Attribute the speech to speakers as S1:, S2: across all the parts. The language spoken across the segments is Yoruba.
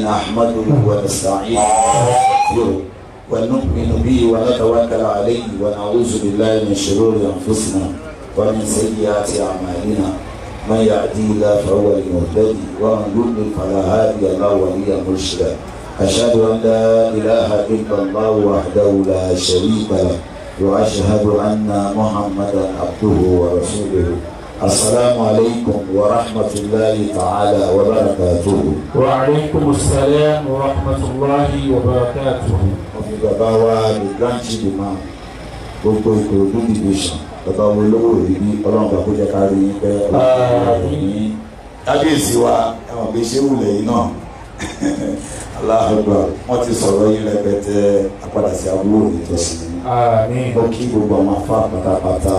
S1: نحمده ونستعينه ونستغفره ونؤمن به ونتوكل عليه ونعوذ بالله من شرور أنفسنا ومن سيئات أعمالنا من يهدي الله فهو المهتدي ومن يضلل فلا هادي له وليا مرشدا أشهد أن لا إله إلا الله وحده لا شريك له وأشهد أن محمدا عبده ورسوله. السلام عليكم ورحمة الله تعالى وبركاته.
S2: وعليكم السلام ورحمة الله وبركاته.
S1: وفي بابا grand chief imam gbogbo Ìkòròdú division bàbá wo lówó ìbí ọlọ́run bá kó jẹ́ ká rí yín pẹ́ ọlọ́run ní kábíyèsí wa ẹ̀wọ̀n pé ṣé wùlẹ̀ yìí náà aláàbà wọ́n ti sọ̀rọ̀ yín rẹpẹtẹ apádà sí abúlé ìtọ́sí ó kí gbogbo àwọn afá pátápátá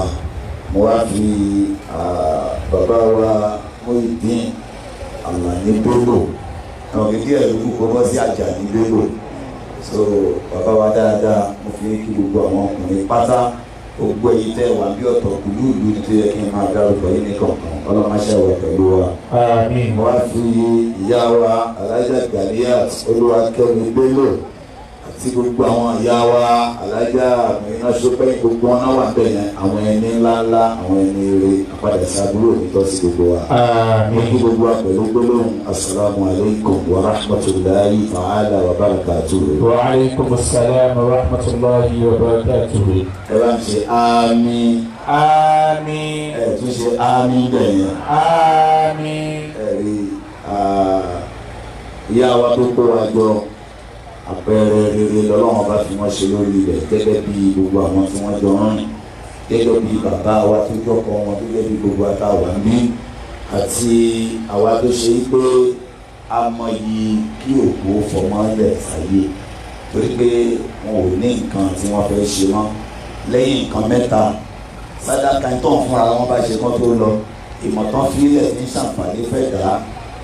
S1: mo wá fi bàbá wa Muyideen Alani Bello ẹ̀wọ̀n kékeré ẹ̀rú kó bọ́ sí Àjàní Bello so bàbá wa dáadáa mo fi kí gbogbo àwọn ọkùnrin pátá gbogbo èyí tẹ́ wà bí ọ̀tọ̀ kùlú ìlú tó yẹ kí n máa dárúkọ yìí ní kọ̀ọ̀kan ọlọ́mọṣẹ́ wà pẹ̀lú wa. mo wá fi ìyá wa Alájà Gàníyàt Olúwakẹ́mi Bello àti gbogbo àwọn ìyá wa Alájà Àmínà Ṣópẹ́yìn gbogbo wọn náà wà bẹ́ẹ̀ yẹn àwọn ẹni ńláńlá àwọn ẹni eré àpàdé sábúrò nítòsí gbogbo wa. mo kí gbogbo wa pẹ̀lú gbólóhùn asalaamu alaykum wa rahmatulahi ta'ala wa barakatuhu.
S2: wa aleykum salaam wa rahmatulahi wa barakatuhu.
S1: ẹ bá ń ṣe àmín.
S2: àmín.
S1: ẹ tún ṣe àmín bẹ́ẹ̀ yẹn.
S2: àmín.
S1: ẹ rí ìyá wa tó kó wa jọ àpẹẹrẹ rere lọ́lọ́wọ́n bá fi wọ́n ṣe lórí ilẹ̀ gẹ́gẹ́ bí gbogbo àwọn tí wọ́n jọ rìn gẹ́gẹ́ bí bàbá wa tó jọkọ̀ wọn gẹ́gẹ́ bí gbogbo àtàwà ń bí àti àwa tó ṣe pé a mọyì kí òkú fọmọ lẹ̀ sáyé torí pé wọn ò ní nǹkan tí wọ́n fẹ́ ṣe mọ́ lẹ́yìn nǹkan mẹ́ta sádàkà tó ń fúnra wọn bá ṣe kán tó lọ ìmọ̀tán fílẹ̀ ní ṣàǹfààní fẹ́ dá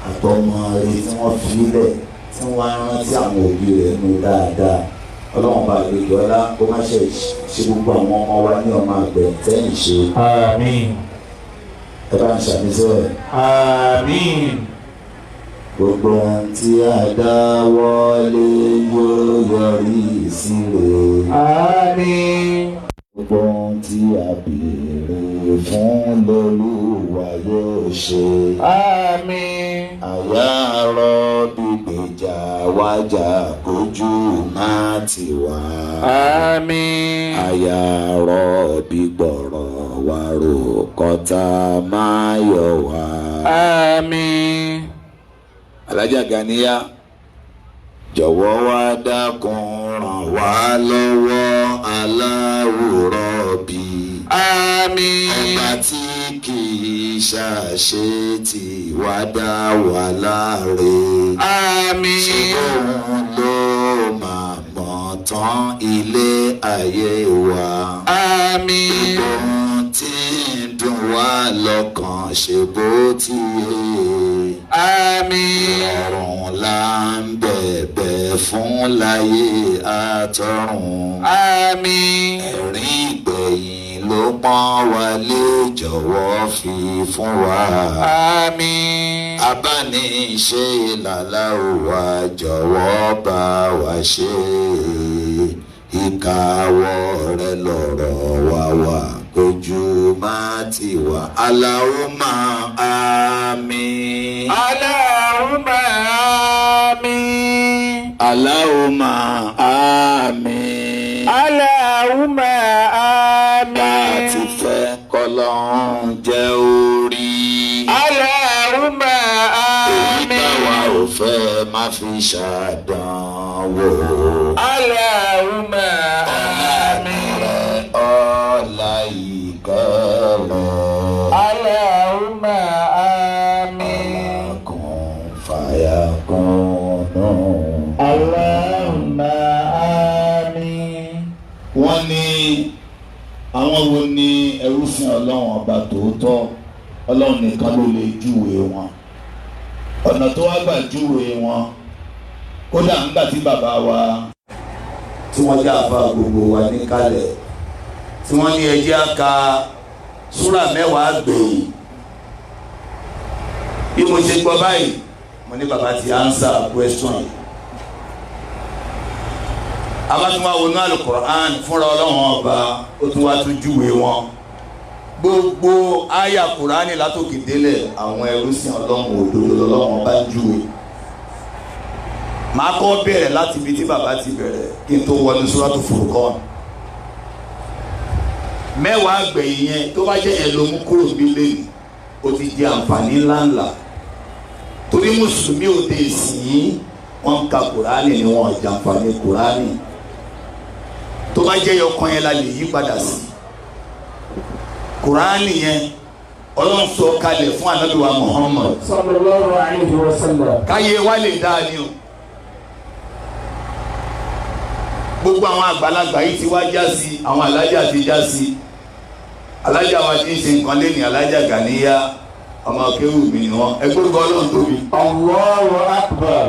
S1: àtọmọ rẹ tí wọ́n fílẹ̀ tí wọ́n á rántí àwọn òbí rẹ̀ nù dáadáa ọlọ́run bá gbèjọ ọlá kó má ṣe gbogbo àwọn ọmọ wa ní ọmọ àgbẹ̀ tẹ́yìn ṣe.
S2: àmín.
S1: ẹ bá ń ṣàmìsẹ́ ẹ̀.
S2: àmín.
S1: gbogbo ohun tí a dá wọlé yóò yọrí sí rere.
S2: àmín.
S1: gbogbo ohun tí a béèrè fún l'Olúwa yóò ṣe.
S2: àmín.
S1: àyà rọ gbígbèjà wájà kójú má ti wá.
S2: àmín.
S1: àyà rọ gbígbọ̀rọ̀ wá rò kọ́tà máa yọ wá.
S2: àmín.
S1: Alájà Gàníyà jọ̀wọ́ wá dákun ràn wá lọ́wọ́ aláwòrán bí.
S2: àmín.
S1: ọba tí kì í ṣàṣe tí wá dá wà láre.
S2: àmín.
S1: ṣé òun ló máa mọ̀ tán ilé ayé wa.
S2: àmín.
S1: ohun tí ń dùn wá lọ́kàn ṣe bó ti yé.
S2: àmín.
S1: ọ̀run là ń bẹ̀bẹ̀ fún láyé àtọ̀run.
S2: àmín.
S1: ẹ̀rín ìgbẹ̀yìn ló pọ́n wálé jọ̀wọ́ fi fún wa.
S2: àmín.
S1: abániṣe làlá ò wá jọ̀wọ́ bá wa ṣe. ìkáwọ́ rẹ lọ̀rọ̀ wá wà kójú má ti wà. Allahumma àmín.
S2: Allahumma àmín.
S1: Allahumma àmín.
S2: Allahumma àmín.
S1: bá a ti fẹ́ kọ́lọ́n jẹ́ orí.
S2: Allahumma àmín.
S1: èyí táwa ò fẹ́ má fi ṣàdánwò.
S2: Allahumma àmín.
S1: ọlá ìkẹ́rẹ́.
S2: Allahumma àmín.
S1: kún fàyà kún.
S2: Allahumma àmín.
S1: wọ́n ní àwọn wo ni ẹrúfin ọlọ́run ọba tòótọ́ ọlọ́run nìkan ló lè júwe wọn ọ̀nà tó wá gbà júwe wọn kódà nígbà tí bàbá wa tí wọ́n jẹ́ àfa gbogbo wa níkàlẹ̀ tí wọ́n ní ẹjẹ́ aka súrà 10 gbẹ̀yìn bí mo ṣe gbọ́ báyìí mo ní bàbá ti answer question yìí. abatuma wo ní Al-Qur'an fúnra Ọlọ́run ọba ó tún wá tún júwe wọn gbogbo àyà Kùránì látòkè délẹ̀ àwọn ẹrúsìn Ọlọ́run òdodo lọ́lọ́run ọba ń júwe. màá kọ́ bẹ̀rẹ̀ láti ibi tí bàbá ti bẹ̀rẹ̀ kí n tó wọnú Suratul Furqan. mẹ́wàá gbẹ̀yìn yẹn tó bá jẹ́ yẹn ló mú kúrò bí lẹ́yìn ó ti di àǹfààní ńláńlá torí mùsùlùmí òde ìsìn wọn ń ka Kùránì ni wọn jàǹfààní Kùránì tó bá jẹ́ yọkan yẹn la lè yí padà sí Kùránì yẹn Ọlọ́run sọ kalẹ̀ fún Ànábì wa Muhammad
S2: sallallahu alayhi wa sallam.
S1: káyé wa lè dáa ni o gbogbo àwọn àgbàlagbà yìí ti wá já sí àwọn alájà ti já sí alájà wa ti ń ṣe nǹkan lẹ́nu alájà Gàníyà ọmọ kéwù mi ni wọn ẹgbẹ́rúkọ Ọlọ́run tóbi.
S2: Allahu akbar.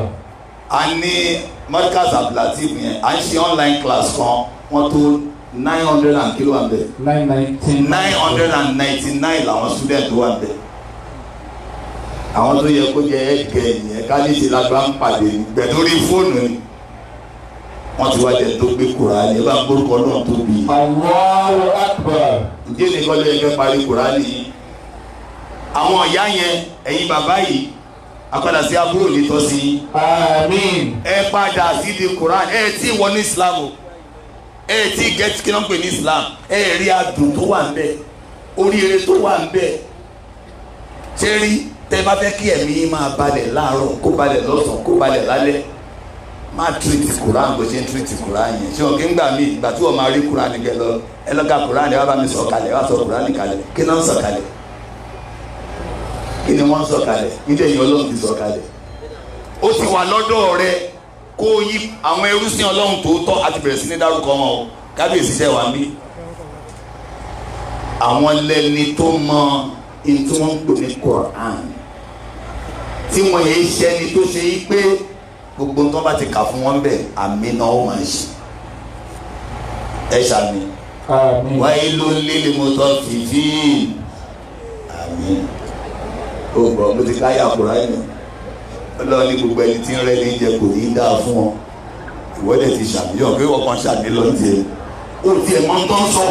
S1: a ní Markaz Abdulateef yẹn à ń ṣe online class kan wọ́n tó 900 and kilo wà bẹ́ẹ̀ 999 làwọn student wà bẹ́ẹ̀ àwọn tó yẹ kó jẹ ẹ̀gẹ́ yẹn ká ní ṣe lágbá ń pàdé gbẹ̀dórí fóònù ni wọ́n ti wá jẹ tó gbé Kùránì ẹ bá ń gbórúkọ náà tóbi.
S2: Allahu akbar.
S1: ǹjẹ́ nìkan ló yẹ kẹ́ parí Kùránì yìí àwọn ìyá yẹn ẹ̀yin bàbá yìí apádà sí àbúrò nítòsí.
S2: àmín.
S1: ẹ padà sí di Kùránì ẹ tí wọ ní Islam o ẹ tí gẹ́tì kí ló ń pè ní Islam ẹ rí adùn tó wà ń bẹ oríire tó wà ń bẹ ṣé rí tẹ bá fẹ́ kí ẹ̀mí máa balẹ̀ láàárọ̀ kó balẹ̀ lọ́sàn-án kó balẹ̀ lálẹ́ máa tírìtì Kùránì bó ṣe ń tírìtì Kùránì yẹn ṣé wọn kí ń gbà mí ìgbà tí wọn máa rí Kùránì kẹ lọ ẹ lọ́ka Kùránì wá bá mi sọ kalẹ̀ wá sọ Kùránì kalẹ̀ kí náà ń sọ kalẹ̀ kí ni wọ́n ń sọ kalẹ̀ kí ni ẹ̀yin Ọlọ́run ti sọ kalẹ̀ ó ti wà lọ́dọ̀ rẹ kó yí àwọn ẹrúsìn Ọlọ́run tòótọ́ àti bẹ̀rẹ̀ sí ní dárúkọ wọn o kábíyèsí ṣe wà mí àwọn lẹni tó mọ in tí wọ́n ń pè ní Kùránì tí wọ́n yẹ iṣẹ́ ni tó ṣe yí pé gbogbo nǹkan bá ti kà fún wọn bẹ́ẹ̀ àmì náà ó máa ṣe ẹ ṣàmì wailul lil mutaffifin àmì ó gbọ́ mo ti káyà Kùránì Ọlọ́run ní gbogbo ẹni tí ń rẹ́ ní jẹ kò ní í dáa fún ọ ìwọ́dẹ̀ ti ṣàmìyàn pé wọ́n kan ṣàmì lọ tiẹ̀ ó tiẹ̀ máa ń tán sọ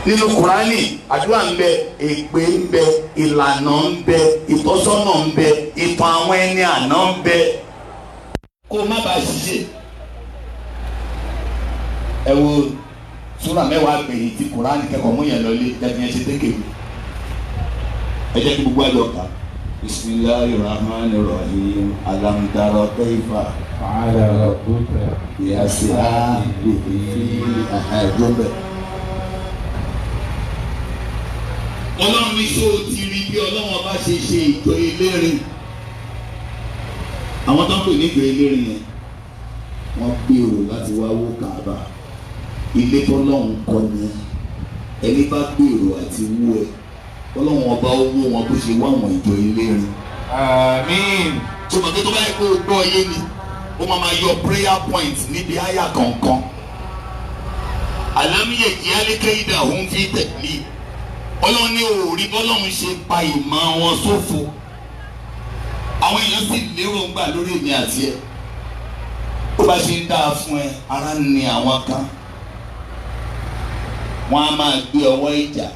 S1: nínú Kùránì àdúrà ń bẹ èpè ń bẹ ìlànà ń bẹ ìtọ́sọ́nà ń bẹ ìtàn àwọn ẹni àná ń bẹ kó má bàa ṣiṣẹ́ ẹ wo súrà mẹ́wàá gbẹ̀yìn tí Kùránì kẹ́kọ̀ọ́ mú yẹn lọlé jẹ́bi yẹn ṣe tẹ́kẹ̀ mi ẹ jẹ́ kí gbogbo àjọ kà Bismillahirrahmanirrahim alam tara kayfa
S2: fa'ala rabbuka
S1: yas'a bihi ahadun. Ọlọ́run ní sọ ti rí bí Ọlọ́run bá ṣe ṣe ìjọ elérin àwọn tó ń pè ní ìjọ elérin yẹn wọ́n gbèrò láti wá wó Káàbà ilé tọ́lọ́run kọ́ ni ẹni bá gbèrò àti wó ẹ Ọlọ́run ọba owó wọn bó ṣe wá àwọn ìjọ elérin.
S2: àmín.
S1: tó bá tó bá yẹ kó o gbọ́ yé ni ó máa yọ prayer point níbi àyà kọ̀ọ̀kan alámìyẹ kí alékèédà òun fi tẹ̀lé Ọlọ́run ní òòrí bọ́lọ́run ṣe pa ìmọ̀ wọn ṣòfò àwọn èèyàn sì lérò ń gbà lórí èmi àti ẹ tó bá ṣe ń dáa fún ẹ ara ń ni àwọn kan wọn á máa gbé ọwọ́ ìjà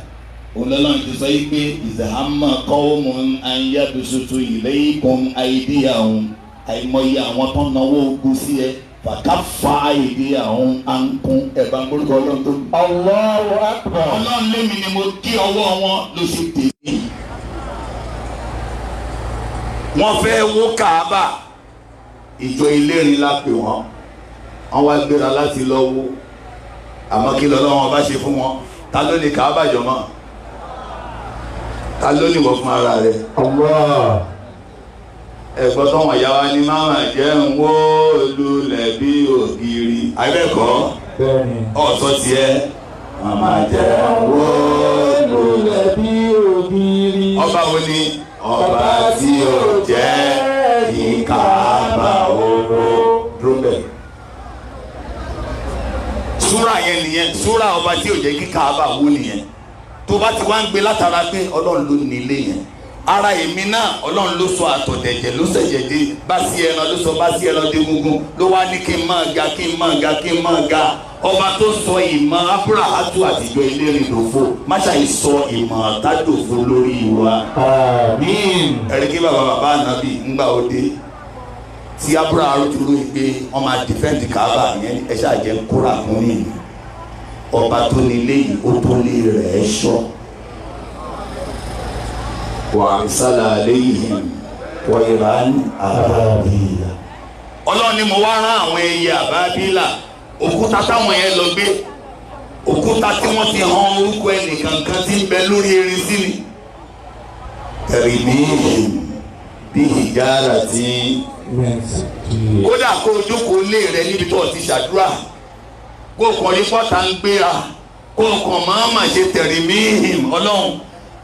S1: Ọlọ́run ti sọ yìí pé ìzàhámà qawmun an yabsutu ilaykum aydiyahum àìmọye àwọn tó náwó ogun sí ẹ fàkàfà aydiyahum ankum ẹ̀bá gbórúkọ Ọlọ́run tó.
S2: Allahu akbar.
S1: Ọlọ́run lémi ni mo gé ọwọ́ wọn ló ṣe tèmi. wọ́n fẹ́ wó Káàbà ìjọ elérin la pè wọ́n wọ́n wá gbéra láti lọ wó àmọ́ kí lọ́lọ́wọ́n bá ṣe fún wọn ta ló ní Káàbà jọmọ́ ta ló ní wọ́n fún ara rẹ̀. ẹ̀gbọ́n tó wọ̀n yá wa ní máma jẹ́ ń wó lulẹ̀ bí ògiri àbẹ́kọ́ ọ̀sọ́ tiẹ̀ máma jẹ́ ń wó lulẹ̀ bí ògiri. ọba wo ni ọba tí ó jẹ́ kí Káàbà owó dúró. súrà yẹn nìyẹn súrà ọba tí ó jẹ́ kí Káàbà wó nìyẹn tó bá ti wá ń gbé látara pé Ọlọ́run ló ní ilé yẹn ara èmi náà ọlọ́run ló sọ àtọ̀dẹ̀jẹ̀ ló ṣẹ̀jẹ̀ dé bá sí ẹran ló sọ bá sí ẹran dé gungun ló wá ní kí n máa ga kí n máa ga kí n máa ga ọba tó sọ ìmọ̀ Abrahatu àtijọ́ Elérin dòfo má ṣàì sọ ìmọ̀ àtàdòfo lórí wa.
S2: Àmín.
S1: ẹ̀rí kí bàbá ànábì ńgbà òde tí Abrahatu rò pé wọ́n máa dìfẹ́ǹdì Káàbà yẹn ẹ ṣàjẹ́ kóra fún mi ọba tó nílé yìí ó tó lé rẹ̀ ṣọ́. وأرسل عليهم طيرا أبابيل. Ọlọ́run ni mo wá rán àwọn ẹyẹ àbábílà òkúta táwọn yẹn lọ gbé òkúta tí wọ́n ti hàn orúkọ ẹnìkankan tí ń bẹ lórí erin sí ni. Tẹ̀rìmíhìn bí ìjára tí kódà kó o jókòó lé rẹ níbi tó o ti ṣàdúrà kó o kàn rí pọ́tà ń gbéra kó o kàn máa ṣe tẹ̀rìmíhìn Ọlọ́run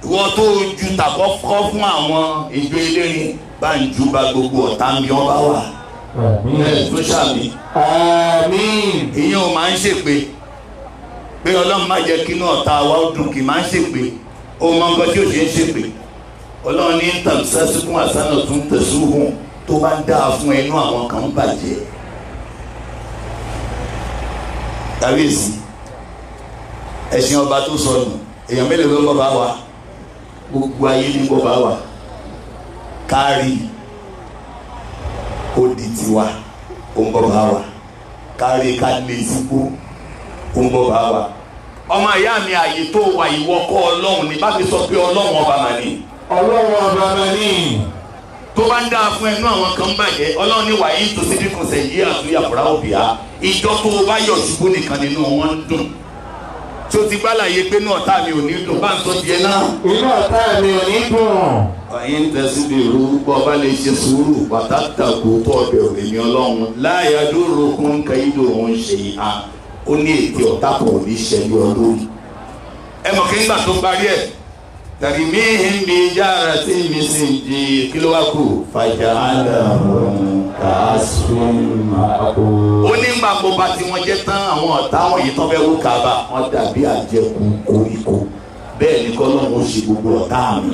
S1: ìwọ tó ju tàkọ́ kọ́ fún àwọn ìjọ Elérin bá ń ju bá gbogbo ọ̀tá mi wọn bá wà. ẹ̀ tó ṣàmì.
S2: Àmín.
S1: ìyẹn ò máa ń ṣèpè pé Ọlọ́run má jẹ́ kí inú ọ̀tá wa ó dùn kì máa ń ṣèpè ó mọ nǹkan tí ò ṣe ń ṣèpè Ọlọ́run ní tàbísẹ́sùkún àsánà tún tẹ̀sùhùn tó bá ń dáa fún ẹnu àwọn kan ń bàjẹ́. kábíyèsí ẹ̀sìn ọba tó sọnù èèyàn mélòó ló ń bọ̀ bá wa gbogbo ayé ní bọ́ bá wà kárí ó di tiwa ó ń bọ́ bá wà kárí ká lè sípò ó ń bọ́ bá wà. ọmọ ìyá mi àyè tó wà ìwọ kọ́ Ọlọ́run ni bá fi sọ pé Ọlọ́run ọba mà ní.
S2: Ọlọ́run ọba mà ní.
S1: tó bá ń dáa fún ẹnu àwọn kan bàjẹ́ Ọlọ́run ní wàyí tó sí dínkù sẹ́yìn àtúnyà fúra òbíà ìjọ tó o bá yọ̀ ṣubú nìkan nínú wọn ń dùn tí o ti gbálàyé pé inú ọ̀tá mi ò ní dùn bá ń sọ tiẹ̀ náà.
S2: Inú ọ̀tá mi ò ní dùn.
S1: ọ̀yin tẹ̀sí bí irú bọ́ bá lè ṣe sùúrù pàtàkì tó ọbẹ̀ òní Ọlọ́run láyà dúró kún kẹ́hìndó òun ṣe à ó ní ètè ọ̀tá kan ò ní ṣẹlẹ̀ ọlọ́run. ẹ mọ̀ kí n gbà tó parí ẹ̀ tàbí mi ń bi jára tí mi sì ń di kí ló wá kù fàjà àdàrún kàásùn àpò. ó ní gbàgbọ́ bá tí wọ́n jẹ́ tán àwọn ọ̀tá wọn yìí tán fẹ́ wú Káàbà wọ́n dàbí àjẹkù koríko bẹ́ẹ̀ ni kọ́lọ́hún ṣe gbogbo ọ̀tá mi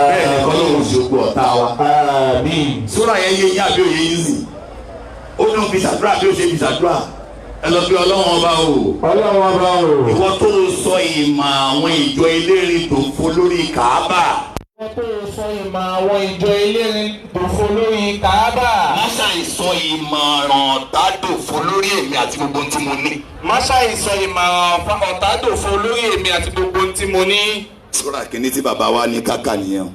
S1: bẹ́ẹ̀ ni kọ́lọ́hún ṣe gbogbo ọ̀tá wa. sura yẹn yé yín àbí òye yín sì ó dùn fi ṣàdúrà bí ó ṣe fi ṣàdúrà ẹ lọ bí Ọlọ́run ọba o.
S2: Ọlọ́run ọba o.
S1: ìwọ tó sọ ìmọ̀ àwọn ìjọ Elérin dòfo lórí Káàbà.
S2: ìwọ tó sọ ìmọ̀ àwọn ìjọ Elérin dòfo lórí Káàbà.
S1: má ṣàìsọ ìmọ̀ràn ọ̀tá dòfo lórí èmi àti gbogbo tí mo ní.
S2: má ṣàìsọ ìmọ̀ràn ọ̀tá dòfo lórí èmi àti gbogbo tí mo ní.
S1: súrà kìíní tí bàbá wa ní káka nìyẹn.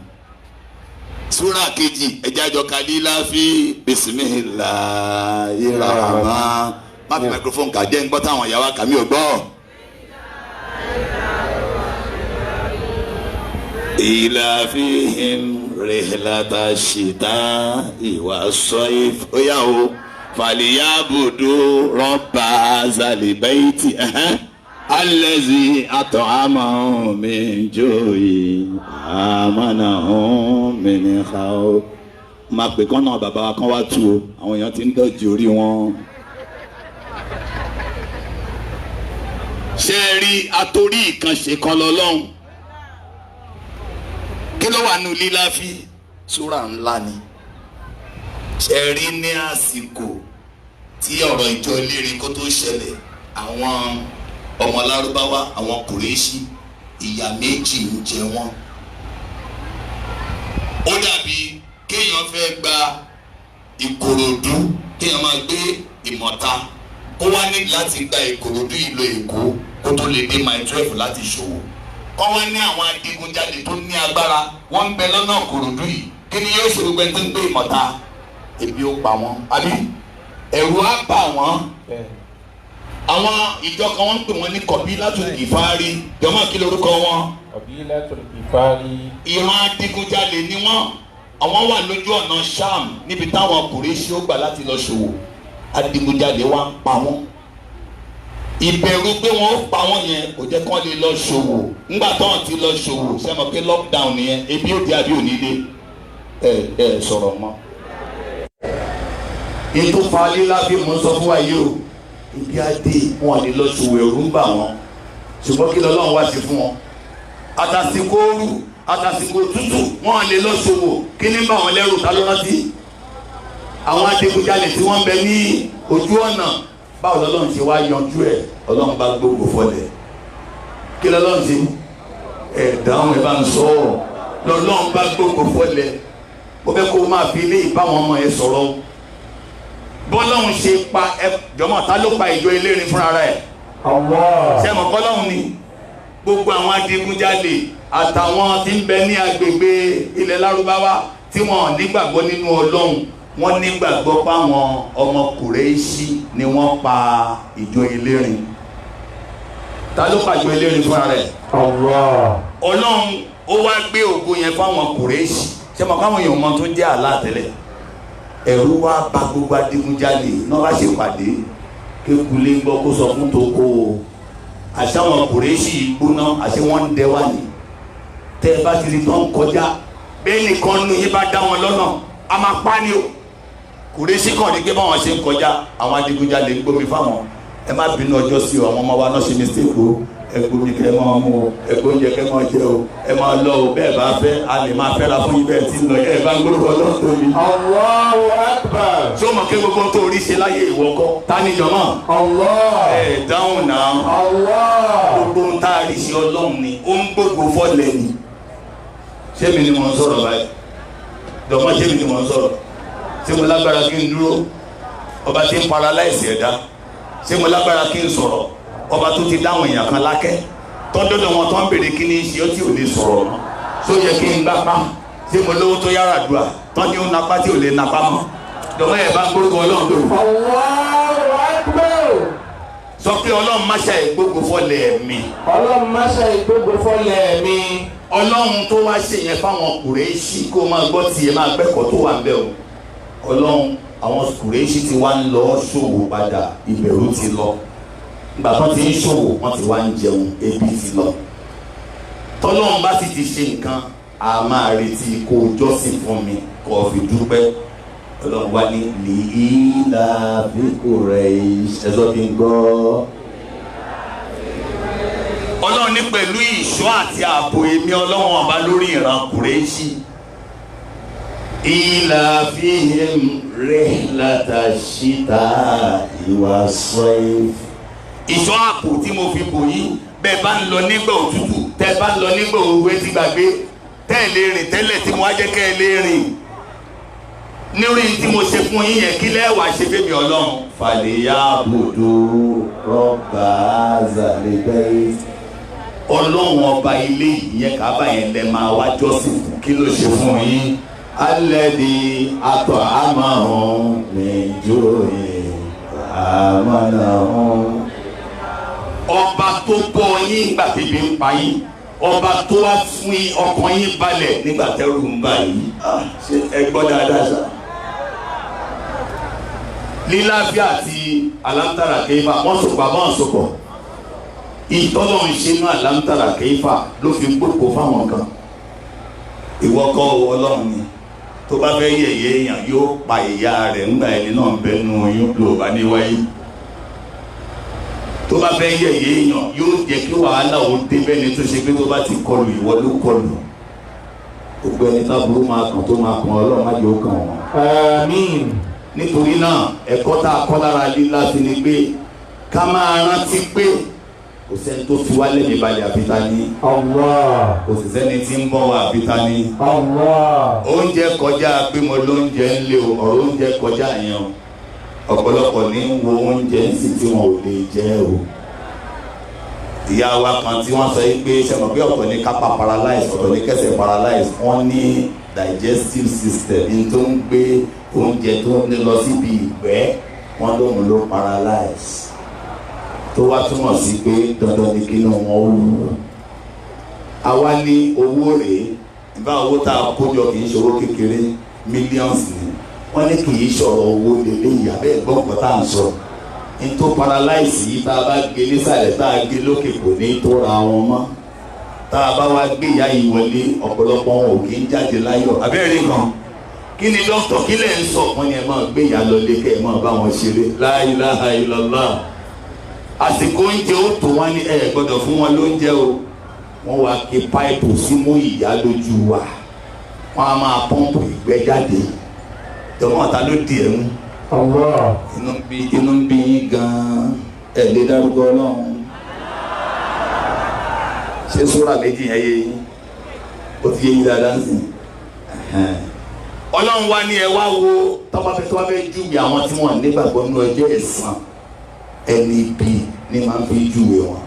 S1: súrà kejì ẹjẹ àjọ kalila fi bismillahir rahman. má fi microphone kà jẹ́ ń gbọ́ táwọn ìyàwó kàmí ò gbọ́. ìlàfíhìm rihlata shita'i was-sayf ó yà ó fàlìyàbùdó rabba zalibaiti allazi at'amahum min ju'in amanahum min khawf. máa pè kán náà bàbá wa kán wá tu o àwọn èèyàn ti ń dọ̀jì orí wọn. ṣé ẹ rí atorí ìkànṣe kan lọ́lọ́run kí ló wà nù líláfi súrà ńlá ni. ṣé ẹ rí ní àsìkò tí ọ̀rọ̀ ìjọ Elérin kó tó ṣẹlẹ̀ àwọn ọmọ Lárúbáwá àwọn Kùrẹ́ṣì ìyà méjì ń jẹ wọ́n. ó dàbí kéèyàn fẹ́ gba Ìkòròdú kéèyàn máa gbé Ìmọ̀ta ó wá ní láti gba Ìkòròdú ìlú Èkó kó tó lè dé mile 12 láti ṣòwò. kọ́ wá ní àwọn adigunjalè tó ní agbára wọ́n ń bẹ lọ́nà Ìkòròdú yìí kí ni yóò ṣe gbogbo ẹni tó ń gbé Ìmọ̀ta ebi ó pa wọ́n àbí ẹ̀rù á bà wọ́n. àwọn ìjọ kan wọ́n ń pè wọ́n ní Qabilatul Gifari jọmọ́ kí lorúkọ wọn.
S2: Qabilatul Gifari.
S1: ìran adigunjalè ni wọ́n àwọn wà lójú ọ̀nà Sham níbi táwọn Kùrẹ́ṣì ó gbà láti lọ ṣòwò adigunjalè wa ń pa wọ́n ìbẹ̀rù pé wọ́n ó pa wọ́n yẹn kò jẹ́ kán lè lọ ṣòwò ńgbà táwọn ti lọ ṣòwò sẹ́mọ̀ pé lockdown nìyẹn ebi ó di àbí òní dé ẹ sọ̀rọ̀ mọ́. ètò falila bí mo sọ fún wa yìí o ibi adé wọn lè lọ ṣòwò ẹ̀rù ń bà wọ́n ṣùgbọ́n kí lọ́lọ́run wá sí fún wọn àtàsìkò ooru àtàsìkò tútù wọ́n lè lọ ṣòwò kí ní bá wọn lẹ́rù ta ló rántí àwọn adigunjalè tí wọ́n ń bẹ ní ojú ọ̀nà báwo lọ́lọ́run ṣe wá yanjú ẹ̀ ọlọ́run bá gbogbo fọlẹ̀ kí lọ́lọ́run ṣe ẹ̀dáhùn ẹ̀ bá ń sọ ọ́ lọ́lọ́run bá gbogbo fọlẹ̀ ó fẹ́ kó máa fi ilé ìbáwọn ọmọ ẹ sọ̀rọ̀ bọ́lọ́run ṣe pa ẹ jọmọ́ ta ló pa ìjọ elérin fúnra rẹ̀ sẹ́mọ̀ kọ́lọ́run ni gbogbo àwọn adigunjalè àtàwọn tí ń bẹ ní agbègbè ilẹ̀ lárúbáwá tí wọ́n nígbàgbọ́ nínú ọlọ́run wọ́n nígbàgbọ́ páwọn ọmọ Kùrẹ́ṣì ni wọ́n pa ìjọ elérin ta ló pa ìjọ elérin fúnra rẹ̀ ọlọ́run ó wá gbé ògo yẹn fáwọn Kùrẹ́ṣì sẹ́mọ̀ káwọn èèyàn mọ tó jẹ́ àlá tẹ́lẹ̀ ẹ̀rú wá bà gbogbo adigunjalè náà wá ṣe pàdé kékulé gbọ́ kó sọ fún toko o àṣà wọn Kùrẹ́ṣì gbóná àṣẹ wọn ń dẹ wá ní tẹ́ ẹ bá ti rí tán kọjá bẹ́ẹ̀ nìkan nínú yín bá dá wọn lọ́nà a máa pa ni o Kùrẹ́ṣì kàn ní pé báwọn ṣe ń kọjá àwọn adigunjalè ń gbómi fáwọn ẹ má bínú ọjọ́ sí o àwọn ọmọ wa náà ṣe mistake o ẹgbómi kẹ máa mú o ẹgbóúnjẹ kẹ máa jẹ o ẹ máa lọ o bẹ́ẹ̀ bá fẹ́ a lè máa fẹ́ra fún yín bẹ́ẹ̀ tí ń lọ ẹ bá ń gbórúkọ Ọlọ́run tó mi.
S2: Allahu Akbar.
S1: ṣé o mọ̀ kí gbogbo tó rí ṣe láyé ìwọ kọ́ ta ni jọ̀mọ́.
S2: Allah.
S1: ẹ dáhùn náà.
S2: Allah.
S1: gbogbo ń tá a rí ṣe Ọlọ́run ni ó ń gbogbo fọ́lẹ̀ ni. ṣé mi ni mo ń sọ̀rọ̀ báyìí dọ̀mọ́ ṣé mi ni mo ń sọ̀rọ̀ ṣé mo lágbára kí n dúró ọba tí ń paralyze ẹ̀dá ṣé mo lágbára kí n sọ̀rọ̀ ọba tó ti dáhùn èèyàn kan lákẹ́ tọ́jọ́dọ̀ wọn tó ń bèrè kí ní ṣe ó tí ò lè sọ̀rọ̀ mọ́ tó yẹ kí n gbá pa ṣé mo lówó tó yára dùà tán ní ó napá tí ò lè napá mọ́ dọ̀mọ́ ẹ̀ bá ń gbórúkọ Ọlọ́run tó rù.
S2: Allahu Akbar.
S1: sọ pé Ọlọ́run má ṣe ìgbógun fọ́lẹ̀ mi.
S2: Ọlọ́run má ṣe ìgbógun fọ́lẹ̀ mi.
S1: Ọlọ́run tó wá ṣe yẹn fáwọn Kùrẹ́ṣì kó máa gbọ́ tiẹ̀ máa gbẹ́kọ̀ọ́ tó wà ń bẹ̀ o Ọlọ́run àwọn Kùrẹ́ṣì ti wá ń lọ ṣòwò padà ìbẹ̀rù ti lọ ìgbà tó ti ń ṣòwò wọ́n ti wá ń jẹun ebi ti lọ tọ́lọ́run bá ti ṣe nǹkan a máa retí kó o jọ́sìn fún mi kó o fi dúpẹ́ Ọlọ́run wá ní lìílà fíkù rẹ̀ ẹ̀sọ́ kí n gbọ́. Ọlọ́run ní pẹ̀lú ìṣọ́ àti ààbò èmi Ọlọ́run ọba lórí ìran Kùrẹ́ṣì ìlà fíhìm rihlata shita'i was-sayf. ìṣọ́ àpò tí mo fi bò yín bẹ́ẹ̀ bá ń lọ nígbà òtútù tẹ́ bá ń lọ nígbà òwe ti gbàgbé tẹ́ ẹ lè rìn tẹ́lẹ̀ tí mo wá jẹ́ kẹ́ ẹ lè rìn nírí tí mo ṣe fún yín yẹn kí lẹ́wàá ṣe fẹ́mi Ọlọ́run. falyabudu rabba hazal bayt. Ọlọ́run ọba ilé ìyẹn Káàbà yẹn lẹ máa wá jọ́sìn fún kí ló ṣe fún yín. alladhi at'amahum min ju'in amanahum. ọba tó bọ́ yín nígbà tẹ́bi ń pa yín ọba tó wá fún ọkàn yín balẹ̀ nígbà tẹ́rù ń bà yín. ṣé ẹ gbọ́ dáadáa sá. líláfíà àti alámtàrà kẹfà wọ́n sọ̀pọ̀ àbọ̀ sọ̀pọ̀ ìtọ́lọ̀ ń ṣe náà alámtàrà kẹfà ló fi gbòkó fáwọn kan. ìwọ kọ́ Ọlọ́run ni tó bá fẹ́ yẹ̀yẹ́ èèyàn yóò pa ìyá rẹ̀ ńgbà ẹni náà ń bẹnu oyún ló bá ní wáyé. tó bá fẹ́ yẹ̀yẹ́ èèyàn yóò jẹ́ kí wàhálà ó dé bẹ́ni tó ṣe pé tó bá ti kọlù ìwọ ló kọlù. gbogbo ẹni táburú máa kàn tó máa kàn Ọlọ́run má jẹ́ ó kàn wọ́n.
S2: Àmín.
S1: nítorí náà ẹ̀kọ́ tá a kọ́ lára lílá sí ni pé ká máa rántí pé kò sẹ́ni tó fi wá lẹ́mìí balẹ̀ àbíta ní.
S2: Allah.
S1: kò sì sẹ́ni tí ń bọ̀ wá àbíta ní.
S2: Allah.
S1: oúnjẹ kọjá pé mo lóúnjẹ ń lé o ọ̀rọ̀ oúnjẹ kọjá yẹn o ọ̀pọ̀lọpọ̀ ní wo oúnjẹ ń sì tí wọn ò lè jẹ o. ìyá wa kan tí wọ́n sọ yìí pé sẹ́wọ̀n pé ọ̀tọ̀ ní kápá paralyze ọ̀tọ̀ ní kẹsẹ̀ paralyze wọ́n ní digestive system ní tó ń gbé oúnjẹ tó ń lọ síbi ìgbẹ́ wọ́n lóun ló paralyze tó wá túmọ̀ sí pé dandan ni kí inú wọn ó wù. àwa ní owó rèé ìbá owó tá a kó jọ kì í ṣe owó kékeré millions ni wọ́n ní kì í ṣọ̀rọ̀ owó lélẹ́yìí abẹ́ ẹ̀gbọ́n kan tá à ń sọ ní tó paralyze yìí tá a bá gbé nísàlẹ̀ tá a gbé lókè kò ní tó ra wọn mọ́ tá a bá wá gbé ìyá yìí wọlé ọ̀pọ̀lọpọ̀ wọn ò kì í jáde láyọ̀ abẹ́rẹ́ kan kí ni dókítà kí lẹ̀ ń sọ wọ́n ní ẹ máa gbé ìyá lọ lé kẹ́ ẹ máa bá wọn ṣeré la ilaha illallah àsìkò oúnjẹ ó tó wá ní ẹ gbọ́dọ̀ fún wọn lóúnjẹ o wọ́n wá ké páìpù símú ìyá lójú wa wọ́n á máa pọ́ǹpù ìgbẹ́ jáde tọ́wọ́n ta ló di ẹ̀mú inú ń bí yín gan-an ẹ̀ lé dárúkọ Ọlọ́run ṣé sóra méjì yẹn yé yín ó ti yé yín dáadáa sí Ọlọ́run wá ní ẹ wá wo tọ́wọ́ júwe àwọn tí wọ́n nígbàgbọ́ nínú ọjọ́ ẹ̀san ẹni bí ní máa ń fi júwe wọn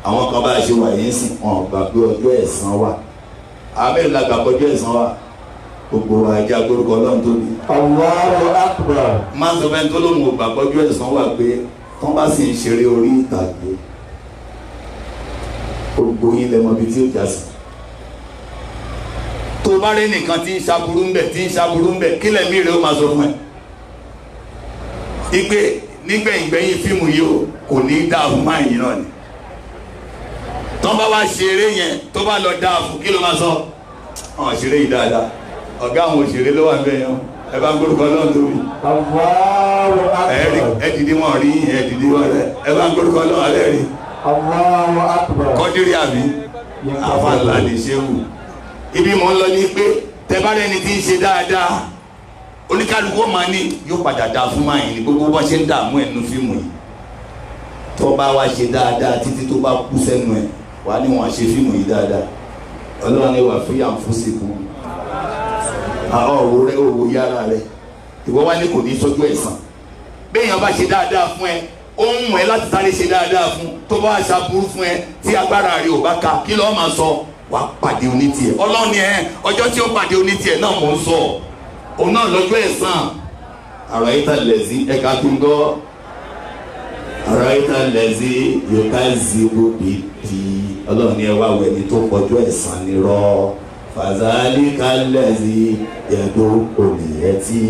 S1: àwọn kan bá ṣe wà yín sìn wọn gbà pé ọjọ́ ẹ̀san wà àmì ìlàgbà ọjọ́ ẹ̀san wà gbogbo ajá gbórúkọ Ọlọ́run tó ní.
S2: Allahu Akbar.
S1: máa ń sọ fẹ́ni tó lóun ò gbàgbọ́ ọjọ́ ẹ̀san wà pé tán bá sì ń ṣeré orí ìtàgé gbogbo yín lẹ́mọ bíi tí ó já sí. tó bá rí nìkan tí ń ṣaburú ń bẹ̀ kí lẹ́mí rẹ̀ ó máa sọ fún ẹ. ìgbé nígbẹ̀yìngbẹ̀yìn fíìmù yìí ó kò ní í dáa fún máyì náà ni. tán bá wá ṣeré yẹn tó bá lọ dáa fún kí ló máa sọ. àwọn ṣeré yìí dáadáa ọ̀gá àwọn òṣèré ló wà bẹ́ẹ̀ yẹn ẹ bá ń gbórúkọ náà lórí. ẹ dìde wọn rí ẹ dìde wọn rẹ ẹ bá ń gbórúkọ náà rẹ rí. kọ́dírí àbí àfàlà lè ṣe wù. ibi mò ń lọ ní pé tẹ́bárẹ́ ni tí ń ṣe dáadáa oníkálukú máa ní yóò padà dáa fún máa yìí ní gbogbo bá ṣe ń dààmú ẹ̀ nínú fíìmù yìí tó bá wá ṣe dáadáa títí tó bá kú sẹ́nu ẹ̀ wà ní wọn ṣe fíìmù yìí dáadáa Ọlọ́run ni wà fíyà ń fún síkú òwò rẹ òwò yára rẹ ìwọ wá ní kò ní sọ́jú ẹ̀san béèyàn bá ṣe dáadáa fún ẹ ó ń mú ẹ láti sáré ṣe dáadáa fún tó bá ṣàbùrú fún ẹ tí agbára rẹ ò bá ka kí lọ́ọ́ máa sọ wà á pàdé onítìẹ Ọlọ́run ni ọjọ́ tí ó pàdé onítìẹ náà mò ń sọ òun náà lọ́jọ́ ẹ̀san àrà ìta lẹ̀sí ẹ̀ka tó ń gbọ́ àrà ìta lẹ̀sí yòókà zero bìtì Ọlọ́run ni ẹ wá wẹ̀ ní tó pọ̀jọ́ ẹ̀san ní rọ́ọ̀ fàzálì kálẹ̀sì ẹ̀dọ́ olùyẹtì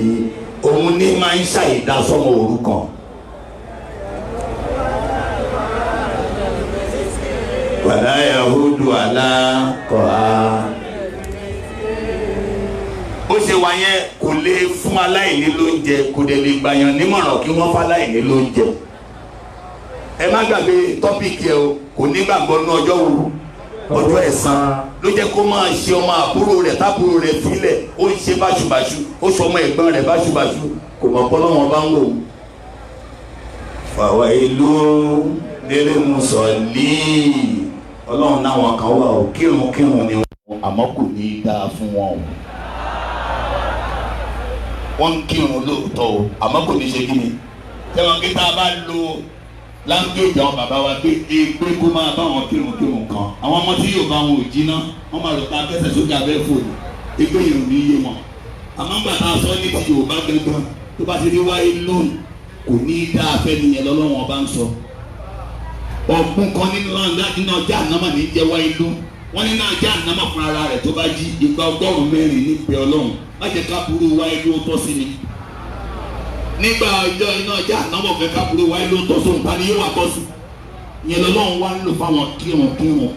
S1: òun ní máa ń ṣàìdásọ́mọ òrukàn. wàlá yahudu alákọ̀á. ó ṣe wá yẹn kò lè fún aláìní lóúnjẹ kò dẹ̀ lè gbàyàn nímọ̀ràn kí wọ́n fún aláìní lóúnjẹ. ẹ má gbàgbé tọ́pìkì ẹ o kò ní gbàgbọ́ ní ọjọ́ wo ọjọ́ ẹ̀san ló jẹ́ kó máa ṣe ọmọ àbúrò rẹ̀ tábúrò rẹ̀ filẹ̀ ó ń ṣe báṣubàṣu ó sọ ọmọ ẹ̀gbọ́n rẹ̀ báṣubàṣu kò mọ̀ pọ́ lọ́wọ́ bá ń wò. fàwa ìlú délé musọ̀lì Ọlọ́run náwọn kan wà ó kírun ni wọn àmọ́ kò ní í dáa fún wọn o. wọ́n ń kírun lóòótọ́ o àmọ́ kò ní í ṣe kí ni tẹ́wọ̀n kí tá a bá lo láńgbèjì àwọn bàbá wa pé èpè kó máa bá wọn kírun kan àwọn ọmọ tí yóò bá wọn ò jiná wọn máa lọ ká kẹsẹ̀ sókè abẹ́ fòlù èpè yìí ò ní yé wọn àmọ́ gbà tá a sọ ní ti Yorùbá gangan tó bá ti rí wáyé lónìí kò ní í dá afẹ́ nìyẹn lọ́lọ́wọ́n ọba ń sọ ọ̀gbun kan nínú ọjà ànámà ní jẹ́ wáyé lónìí wọ́n ní náà jẹ́ ànámà fún ara rẹ̀ tó bá jí igba 100 nípe Ọlọ́run má jẹ́ ká burú wáyé ló tọ́ sí mi nígbà ọjọ́ iná ọjà ànámọ̀ fẹ́ kápúrò wáyé ló ń tọ́ sóhun ta ni yóò wá tọ́ sí ìyẹn lọ́lọ́run wá ń lò fáwọn kírun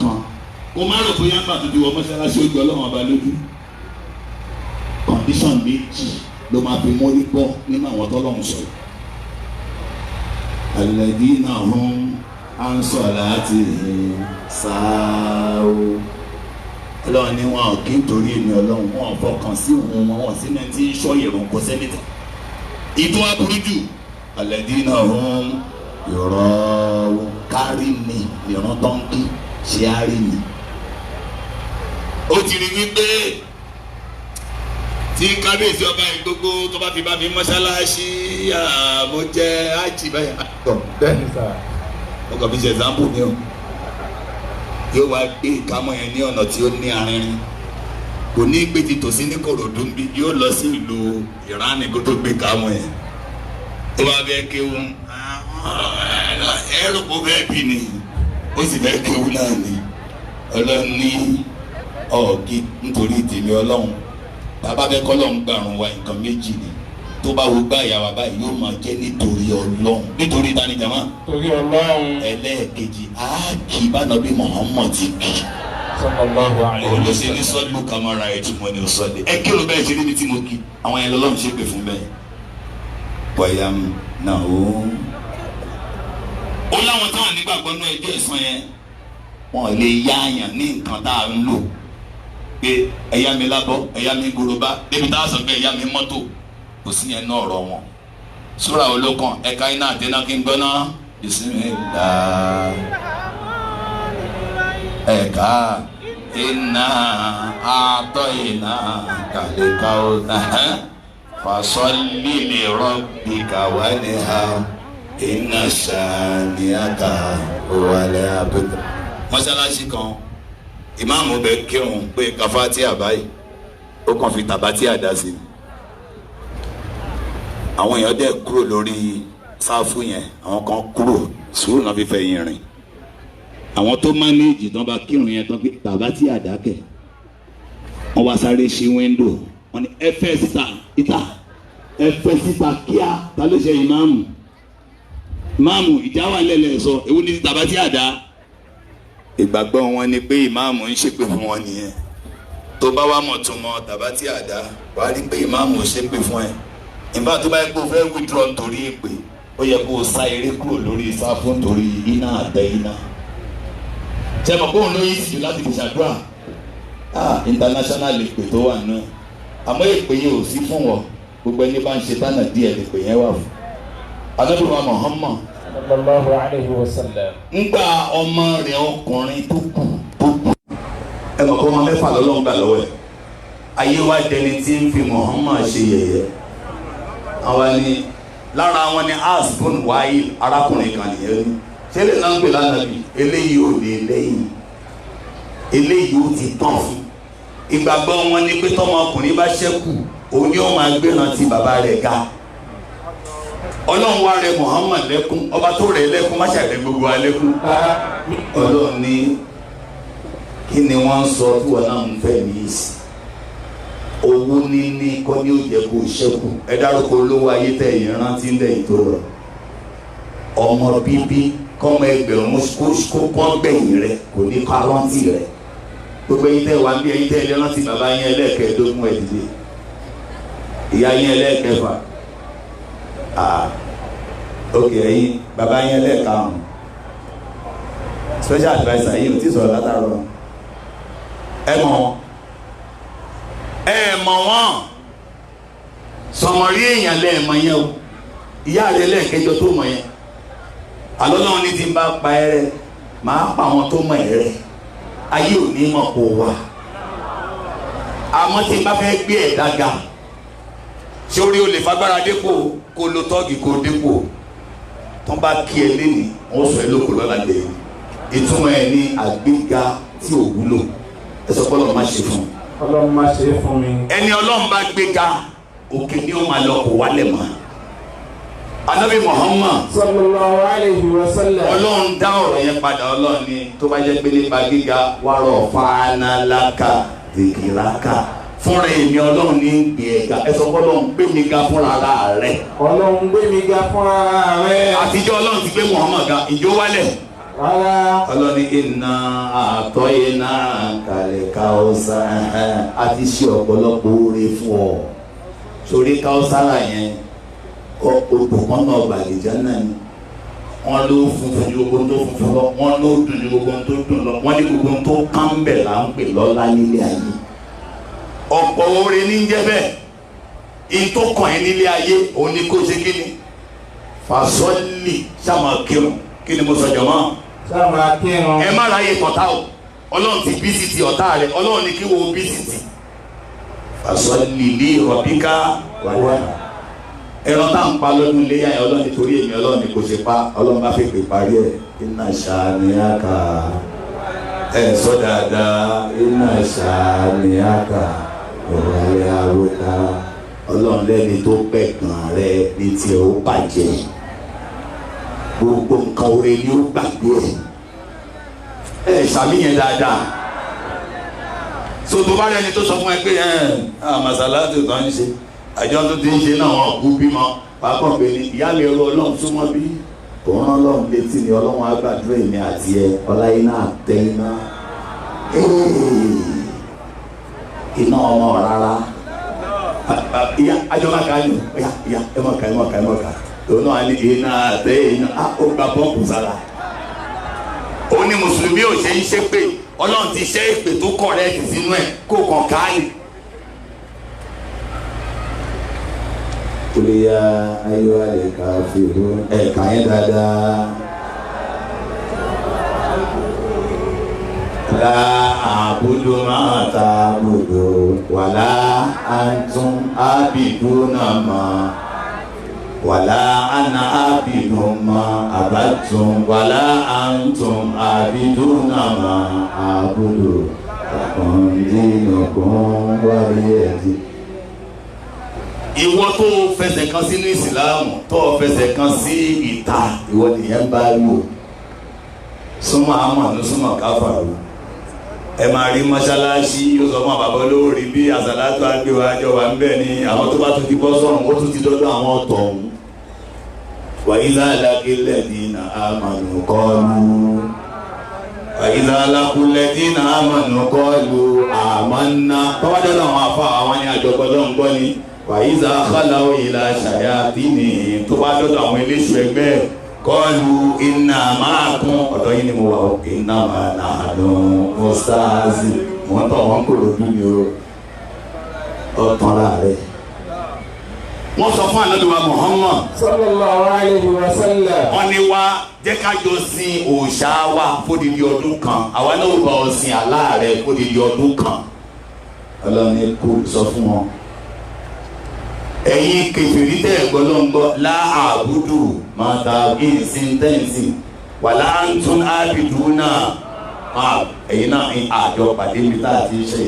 S1: kan kó má rò bóyá nígbà tó ti wọ mọ́ṣáláṣí ó gbé Ọlọ́run ọba lójú condition méjì ló máa fi mórí gbọ́ nínú àwọn tọ́lọ́run sọ̀rọ̀ alladhina hum an salatihim sahun Ọlọ́run ni wọn kì í torí èmi Ọlọ́run wọn fọkàn sí òun wọn sínú ẹni tí ń ṣọ́ ìrùn kò sẹ́nìtì ìtún aburú jù alladhina hum yọ̀rọ̀ kárí ni ìran tó ń kí ṣe á rí ni. ó ti rí wípé tí kábíyèsí ọba yìí gbogbo tó bá fi bá mi mọ́ṣáláṣí mo jẹ́ ájì báyìí.
S2: bẹ́ẹ̀ni sà.
S1: mo kàn fi ṣe example ni o yóò wá gbé ìkámọ́ yẹn ní ọ̀nà tí ó ní arinrin kò ní gbé ti tòsí ní Kòròdú bí yóò lọ sí ìlú ìránì kó tó gbé kámọ́ yẹn tó bá bẹ́ẹ̀ kéwù ẹrù kó bẹ́ẹ̀ bí ni ó sì bẹ́ẹ̀ kéwù náà ni Ọlọ́run ní ọ̀ọ́gí nítorí ìtìlẹ Ọlọ́run bàbá bẹ́ẹ̀ kọ́ lọ́run gbàrún wa nǹkan méjì ni tó bá wo gbá ìyàwó báyìí yóò máa jẹ́ nítorí Ọlọ́run nítorí tani jama
S2: torí Ọlọ́run
S1: ẹlẹ́ẹ̀kejì áàkì bánàbí Muhammad ti kì olùsí ní sọ́dún kamara ìtumọ̀ ní ọ̀sọ́dẹ̀ ẹ kí ló bẹ́ẹ̀ ṣe níbi tí mo kí àwọn yẹn lọ́lọ́run ṣe pè fún bẹ́ẹ̀ pọ̀yàm náà ó láwọn táwọn nígbàgbọ́ náà ẹjọ́ ẹ̀sán yẹn wọn lè yáàyàn ní nǹkan tá a ń lò pé ẹ̀yà mi lábọ́ ẹ̀yà mi goroba débi tá a sọ pé ẹ̀yà mi mọ́tò kò sí yẹn náà ọ̀rọ̀ wọn. Súra olókan ẹ̀ka iná àtẹná kí n gbọ́ náà Bismillah ẹ̀ka iná àtọ̀ iná kàlíkà ọ̀nà fasalli li rabbika wanhar inna shani'aka huwal abtar. Mọ́sálásí kan ìmáàmù bẹ kírun pé kafati àbáyé ó kàn fi tàbátì àdá sí i. Àwọn èèyàn dẹ̀ kúrò lórí sáfù yẹn, àwọn kan kúrò sùúrù náà fi fẹ́ yín rìn. Àwọn tó mánéèjì tán bá kírun yẹn tán pé tàbátì àdá kẹ̀ wọ́n wá sáré ṣí wíńdò wọ́n ní ẹ fẹ́ síta ìta ẹ fẹ́ síta kíá ta ló ṣe ìmáàmù ìjà wà lẹ́lẹ̀ sọ ewu ní tàbátì àdá. Ìgbàgbọ́ wọn ni pé ìmáàmù ń ṣépè fún wọn nìyẹn. Tó bá wà mọ̀ tún mọ tàbátì àdá wàá rí pé ìmáàmù ṣépè fún ẹ. Ìbá tó bá yẹ kó fẹ́ withdraw nítorí èpè ó yẹ kó sá eré kúrò lórí sáfù nítorí iná àtẹ iná. Ṣé mo kóhun ló yí sí láti fi ṣàdúrà? International èpè tó wà náà àmọ́ èpè yẹn ò sí fún wọn gbogbo ẹni bá ń ṣe tánà díẹ̀ èpè yẹn wà fún. Ànábì wa Muhammad
S2: sallallahu alayhi wa sallam.
S1: Ńgbà ọmọ rẹ̀ ọkùnrin tó kù ẹ mọ̀ kó ọmọ mẹ́fà lọ́lọ́run gbà lọ́wọ́ ẹ̀ ayé wa dẹni tí ń fi Muhammad ṣe yẹ̀yẹ́. Àwa ni lára wọn ni asbun wáyé arákùnrin kan nìyẹn ní ṣé lè náà ń pè lánàbì eléyìí ò lè lẹ́yìn eléyìí ó ti tán fún. Ìgbàgbọ́ wọn ni pé tọmọkùnrin bá ṣẹ́kù òun ni ó máa gbéran ti bàbá rẹ̀ ga. Ọlọ́run wá rẹ̀ Muhammad lẹ́kún ọba tó rẹ̀ lẹ́kún má ṣàrẹ̀ gbogbo alẹ́kún. Ọlọ́run ní kí ni wọ́n ń sọ tí wọ́n náà ń fẹ́ ní ìsìn. Owó níní kọ́ ní ó jẹ́ kó ṣẹ́kù. Ẹ dárúkọ olówó ayé tẹ̀ yín rántí lẹ́yìn tó rọ̀. Ọmọ bíbí kọ́mọ ẹgbẹ̀rún kó kọ́ gbẹ̀yìn rẹ̀ kò ní kọ́ rántí rẹ̀. Gbogbo ẹ̀yin tẹ́ wà bí ẹ̀yin tẹ́ ilé rántí bàbá yín ẹlẹ́ẹ̀kẹ́ẹ̀dógún ẹ̀ dìde. Ìyá yín ẹlẹ́ẹ̀kẹfà. Ok ẹ̀yin bàbá yín ẹlẹ́ẹ̀karùn-ún. Special adviser yìí ò tí sọ̀rọ̀ látàrọ̀. Ẹ mọ̀ wọ́n sọmọrí èèyàn lẹ́ẹ̀mọ̀ yẹn o ìyá rẹ̀ lẹ́ẹ̀kẹjọ tó mọ̀ yẹn àlọ́ náà ní ti ń bá pa ẹrẹ máa pa àwọn tó mọ̀ ẹrẹ ayé ò ní mọ̀ kó wà àmọ́ tí n bá fẹ́ gbé ẹ̀dá ga ṣé orí o lè fagbára dépò kó lo tọ́ọ̀gì kó dépò tó ń bá kí ẹ lé ní wọ́n sọ ẹ lóko lọ́la dé ìtumọ̀ ẹ ní àgbéga tí ò wúlò ẹ sọ pé Ọlọ́run má ṣe fún un.
S2: Ọlọ́run má ṣe fún mi.
S1: Ẹni Ọlọ́run bá gbéga òkè ni ó máa lọ kó wálẹ̀ mọ́. Ànábì Muhammad
S2: sallallahu alayhi wa sallam.
S1: Ọlọ́run dá ọ̀rọ̀ yẹn padà Ọlọ́run ní tó bá jẹ́ pé nípa gíga wàrọ̀ fàánàlákà zikiraka fúnra èmi Ọlọ́run ní gbé ẹ̀ga ẹ sọ pé Ọlọ́run gbé mi ga fúnra rẹ̀.
S2: Ọlọ́run gbé mi ga fúnra rẹ̀.
S1: Àtijọ́ Ọlọ́run ti gbé Muhammad ga ìjó wálẹ̀.
S2: Rárá.
S1: Ọlọ́ni iná àtọ́ iná kàlẹ̀ káọ́sá àti ṣe ọ̀pọ̀lọpọ̀ oore fún ọ. Sórí káọ́sára yẹn odò kan náà gbàlejò náà ni. Wọ́n ló funfun ju gbogbo tó funfun lọ, wọ́n ló dùn ju gbogbo tó dùn lọ, wọ́n ní gbogbo tó kánbẹ̀ là ń pè lọ́lá nílé ayé. Ọ̀pọ̀ oore ní jẹ́ bẹ́ẹ̀. Ìtòkàn ẹ̀ nílé ayé òun ni kó ṣe kí ni? Fasọ́lì sàmà kírun kí ni mo sọ jọ̀mọ́?
S2: Sábà kírun.
S1: Ẹ má ráyè tọ̀tá o Ọlọ́run ti bísítì ọ̀tá rẹ̀ Ọlọ́run ní kí wo bísítì. Fasọ́lì li rabbika wà. Ẹran tá à ń pa lọ́dún iléyà yẹn Ọlọ́run nítorí èmi Ọlọ́run ni kò ṣe pa Ọlọ́run bá fi pè parí ẹ̀. Inna shani'aka ẹ̀ sọ dáadáa inna shani'aka huwal abtar. Ọlọ́run lẹ́ni tó pẹ̀ gan rẹ̀ ní tiẹ̀ ó bàjẹ́. Gbogbo nǹkan oore ni ó gbàgbé ẹ ṣàmìyàn dáadáa so tó bá rẹni tó sọ fún ẹ pé masalatu kan ń ṣe àjọ tó ti ń ṣe náà wọn kú bímọ pápọ̀ pé ní ìyá mi ẹrú Ọlọ́run súnmọ́ bí òun Ọlọ́run létí ni Ọlọ́run agbàdúrà èmi àti ẹ ọláyé náà tẹ iná iná ọmọ rárá ìyá àjọba kan ní ìyá ẹ mọ̀ ká lòun náà ní iná àtẹ iná ó gba pọ́ǹpù sára ó ní mùsùlùmí ò ṣe ń ṣe pé ọlọ́run ti ṣe èpè tó kọ̀rẹ́ẹ̀tì sínú ẹ̀ kó kàn káàlì. kúlíyà ayọ̀ àlẹ́ káfíìrù ẹ̀ka yẹn dáadáa. la àbúdó máa ta àbúdó wàlá àǹtún àbìdúnà máa. ولا أنا عابد ما عبدتم ولا أنتم عابدون ما أعبد لكم دينكم ولي دين. Ìwọ tó fẹsẹ̀ kan sínú ìsìlámù tó fẹsẹ̀ kan sí ìta ìwọ nìyẹn bá lò súnmọ́ àmọ́ súnmọ́ káfàrú ẹ máa rí mọ́ṣáláṣí yóò sọ fún àbábọ́ lórí bí àsàlátù àgbéwájọ wà ń bẹ̀ ni àwọn tó bá tún ti bọ́ sọ́run ó tún ti dọ́dọ̀ àwọn ọ̀tọ̀ ọ̀hún. وإذا لقوا الذين آمنوا قالوا آمنا tọ́wọ́dé làwọn afa àwọn ní àjọpọ̀ lọ́n gbọ́ ni وإذا خلوا إلى شياطينهم tó bá dọ́dọ̀ àwọn eléṣù ẹgbẹ́ قالوا إنا معكم ọ̀dọ́ yìí ni mo wà ó إنما نحن مستهزئون wọ́n tọ̀ wọ́n kò lójú ni ọ̀tàn láàrẹ̀. wọ́n sọ fún àlọ́dúnwà Muhammad
S2: sallallahu alayhi wa sallam.
S1: wọ́n ní wá jẹ́ ká jọ sin òòṣà wa fódìdí ọdún kan àwa náà bá ọ sin aláàrẹ fódìdí ọdún kan. ọlọ́ni kò sọ fún wọn. ẹ̀yin kèfèrí tẹ̀ gbọ́lọ́ngbọ́ láàbùdù máa ta ìsìn tẹ́ǹsì wà láǹtún ábìdù náà ẹ̀yin náà ní àjọ pàdé mi tá a ti ṣe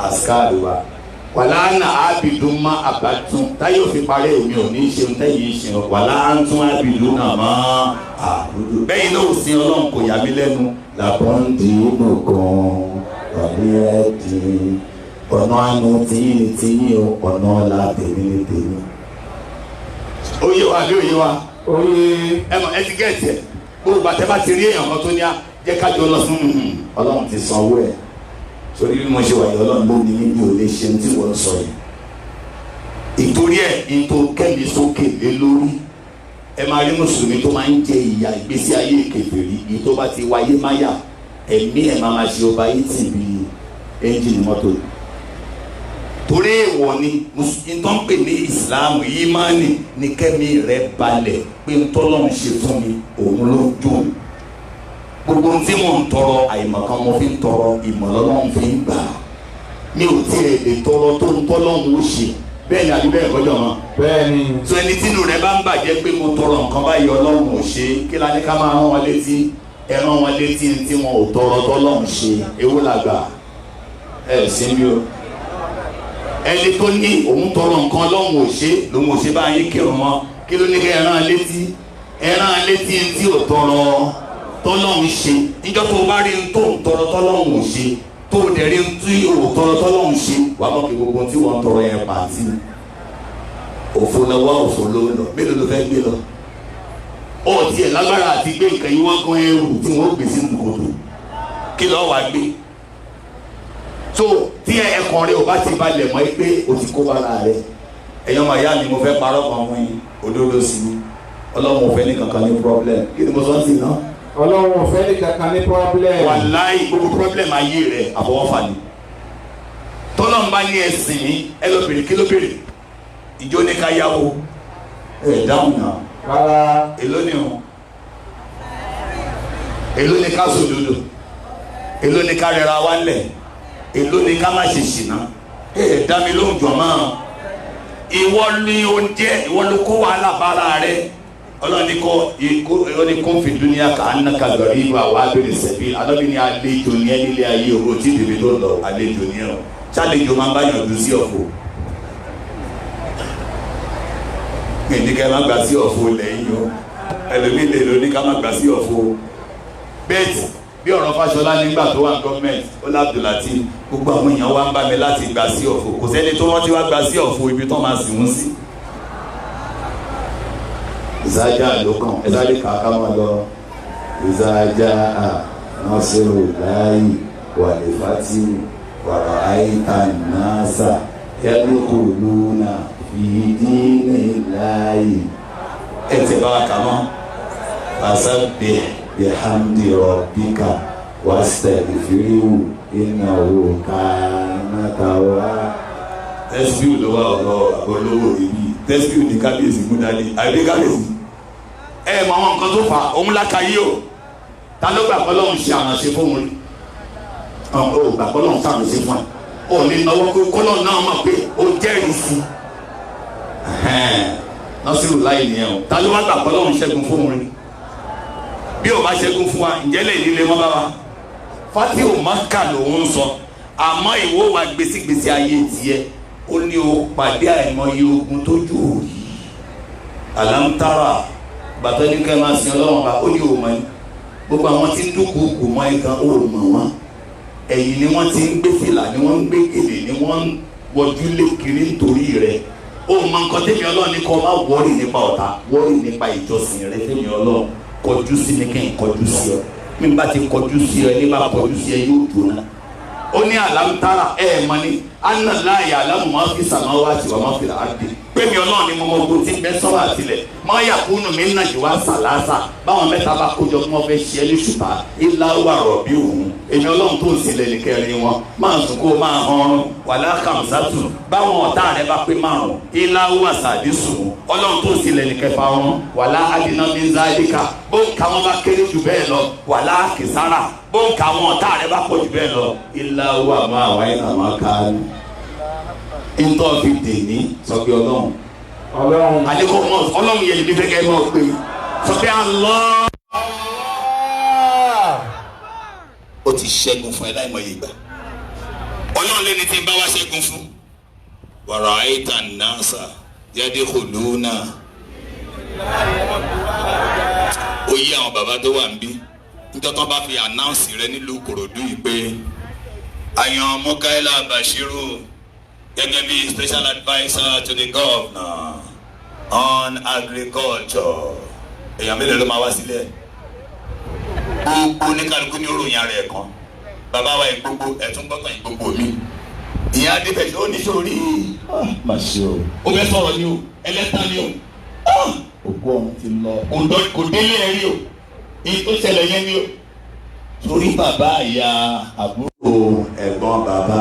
S1: àṣkáàlù wa. wàlá nà ábìdún má àbátún táyọ̀ fi parẹ́ èmi ò ní ṣe tẹ́yìn ṣe wàlá ń tún ábìdún náà má àbúdú. bẹ́ẹ̀ náà ò sin ọlọ́run kò yà mí lẹ́nu. làbọ́ǹdì inú kan tàbí ẹ̀dín ọ̀nà àánú tìyín ni tìyín o ọ̀nà ọ̀la tèmi ni tèmi. oyè wa àbí oyè wa.
S2: oyè.
S1: ẹ ti gẹ̀ẹ́tì ẹ̀ gbogbo àtẹ́ bá ti rí èèyàn kan tó ní à jẹ́ kájọ lọ fún ọlọ́run ti sanwó ẹ̀. torí bí mo ṣe wà yìí ọlọ́run ló ní níbi ò lè ṣe tí wọ́n sọ yìí. ìtorí ẹ̀ ní tó kẹ́mi sókè lé lórí ẹ máa rí mùsùlùmí tó máa ń jẹ ìyà ìgbésí ayé kèfèrí yìí tó bá ti wáyé máyà ẹ̀mí ẹ̀ máa ṣe ọba yìí tì bí ẹ́ńjìnì mọ́tò yìí. torí èèwọ̀ ni mùsùlùmí tó ń pè ní ìsìláàmù yìí máa ní kẹ́mi rẹ̀ balẹ̀ pé ń tọ́lọ́run ṣe fún mi òun ló dùn gbogbo tí mo ń tọrọ àìmọ̀kan mo fi ń tọrọ ìmọ̀lọ́lọ́run fi ń gbà mi ò tiẹ̀ lè tọrọ tó ń tọ́lọ́run ó ṣe bẹ́ẹ̀ ni àbí bẹ́ẹ̀ kọjọ́ wọn.
S2: bẹ́ẹ̀ni.
S1: tó ẹni tínú rẹ bá ń bàjẹ́ pé mo tọrọ nǹkan báyìí ọlọ́run ò ṣe kí la ní ká máa rán wọn létí ẹ rán wọn létí tí wọn ò tọrọ tọ́lọ́run ṣe ewu làgbà ẹ sí mi o. ẹni tó ní òun tọrọ nǹkan ọlọ́run ò ṣe lòun ò ṣe báyìí kírun mọ́ kí ló ní kẹ́ ẹ rán létí tí ò tọrọ tọ́lọ́hún ṣe níjọ́ tó o bá rí tó ń tọrọ tọ́lọ́hún ò ṣe tó o dẹ̀ rí tí o tọrọ tọ́lọ́hún ṣe wà á mọ̀ kí gbogbo tí wọ́n tọrọ yẹn pàtì òfo lọ́wọ́ òfo ló lọ mélòó ló fẹ́ gbé lọ. ó tiẹ̀ lágbára àti gbé nǹkan yín wọ́n gan ẹrù tí wọ́n gbé sínú kòtò kí lọ́ọ́ wá gbé. tó tí ẹ̀kan rẹ ò bá ti balẹ̀ mọ́ pé o ti kó bára rẹ ẹ̀yọ́ màá yá mi mo fẹ́ parọ́ kan fún yín òdodo sí i ọlọ́run ò fẹ́ ní kankan ní problem kí ni mo sọ sí náà.
S2: ọlọ́run ò fẹ́ ní kankan ní problem.
S1: wàláì gbogbo problem ayé rẹ̀ àfọwọ́fà ni. tọ́lọ́n bá ní ẹ̀sìn mi ẹ lọ bèrè kí ló bèrè ìjọ ní ká yáwó ẹ̀ dáhùn náà.
S2: rárá.
S1: èló ni o èló ni ká sòdodo èló ni ká rẹra wá lẹ̀ èló ni ká má ṣe ṣìnà ẹ̀ dá mi lóhùn jọ mọ́ ìwọ ni oúnjẹ ìwọ ló kó wàhálà bára rẹ ọlọ́ni kó fi dúníà ká anaka lọ́rí ìwà wà bẹ̀rẹ̀ sẹ́bí alọ́bí ni àlejò ní ẹnilé ayé owó tí tèmi tó lọ àlejò ní ọ ṣàlejò máa ń bá yàn dùn sí ọ̀fọ̀ ẹnìkan máa gbà sí ọ̀fọ̀ lẹ́yìn o ẹlòmíì lè lò ní ká máa gbà sí ọ̀fọ̀ bẹ́ẹ̀tì bí ọ̀rọ̀ Fáṣọlá nígbà tó wà ní gọ́ọ̀mẹ̀ntì ó lábdùlátì gbogbo àwọn èèyàn wá ń bá mi láti gbà sí ọ̀fọ̀ kò sẹ́ni tó rántí wá gbà sí ọ̀fọ̀ ibi tó máa sì wọ́n sí. ìsájà ló kàn ẹ sáré kàákà máa lọ ìsájà nọ́sẹ̀rò láàyè wàlẹ̀ fati wàrà àyíká nàásà yẹ́dúkú lúnà fìdí ní láàyè. ẹ tẹ bá wa kà mọ́ fasabbih bihamdi rabbika wastaghfirhu innahu kana tawwaba. tẹ́síbíù ló wà ọ̀rọ̀ olówó ibi tẹ́síbíù ní kábíyèsí mú dání àbí kábíyèsí. ẹ mọ àwọn nǹkan tó fà òun lákàáyé o ta ló gbà kọ́ lọ́hùn ṣe àrànṣe fóun rí ó gbà kọ́ lọ́hùn ṣàrànṣe fún ẹ ó ní náwó kó kọ́lọ́ náà mọ̀ pé ó jẹ́rìí sí nọ́sírù láì nìyẹn o ta ló wá gbà kọ́ lọ́hùn ṣẹ́gun fóun rí bí o bá ṣẹ́gun fún wa ǹjẹ́ lè nílé mọ́ bá wa fati o ma kà lòun sọ àmọ́ ìwọ wa gbèsègbèsè ayé tiẹ̀ ó ní o pàdé àìmọye ogun tójú òòyì alámútárà bàtọ́ ní kẹ́ máa sin ọlọ́wọ́n bá ó ní o mọ̀ ní gbogbo àwọn tí ń dúkùú kò mọ ẹ̀kan ó mọ̀ wọ́n ẹ̀yìn ni wọ́n ti ń gbé fìlà ni wọ́n ń gbé gèlè ni wọ́n ń wọjú lé kiri nítorí rẹ̀ ó mọ nǹkan tẹ́mi ọlọ́run ní kọ́ má wọ́ọ̀rì nípa ọ̀tá wọ́ọ̀rì nípa ìjọsìn rẹ̀ tẹ́mi ọlọ́run kọjú sí ni kí n kọjú sí ọ mi bá ti kọjú sí ọ ní bá kọjú sí ẹ yóò jóná ó ní alámútárà mọ ní anàláyà alámùmá fi samawati wa ma fil ardi pé mi ọlọ́run ni mo mọ ogun tí ń bẹ sọ́wọ́ àtìlẹ̀ mọ yakunu mi nà jù wá sàlásà báwọn mẹ́ta bá kójọ kí wọ́n fẹ́ ṣe é ní ṣùtà ilá wà rọ̀bí òun èmi ọlọ́run tó ń sílẹ̀ ní kẹrin wọn máa sùn kó máa hàn wàlá kàmsátù báwọn ọ̀tá rẹ bá pé márùn ilá wà sàdísù ọlọ́run tó ń sílẹ̀ ní kẹfà wọn wàlá adínàmí zálíkà bó ń ka wọn bá kéré jù bẹ́ẹ̀ lọ wàlá kìsára bó ń ka wọn ọ̀tá rẹ bá pọ̀ jù bẹ́ẹ̀ lọ ilá wà máa wáyé náà máa ká ntọ́ fi dè ní sọ́kè ọlọ́run àdékò mọ́ ọlọ́run yẹn ní fẹ́kẹ́ mọ́ pé sọ́kè Allah ó ti ṣẹ́gun fún ẹ láì mọ̀ yìí gbà ọlọ́run lẹ́ni tí ń bá wá ṣẹ́gun fún wàrà àìtà nàásà yàdé kòlónà ó yí àwọn bàbá tó wà ń bí nítorí tó bá fi ànáùnsì rẹ nílùú Ìkòròdú yìí pé àyàn Mukaila Bashiru gẹ́gẹ́ bí special adviser to the governor on agriculture èèyàn mélòó ló máa wá sílẹ̀ gbogbo oníkàlùkù ní òròyìn ara ẹ̀ kan bàbá wa ìgbogbo ẹ̀tún gbọ́tàn ìgbogbo mi ìyá adébẹ̀jọ́ ó ní sórí má ṣe o ó fẹ́ sọ̀rọ̀ ni o ẹlẹ́ta ni o òkú ọ̀hún ti lọ kò délé ẹ̀ rí o èyí tó ṣẹlẹ̀ yẹn ni o torí bàbá ìyá àbúrò ẹ̀gbọ́n bàbá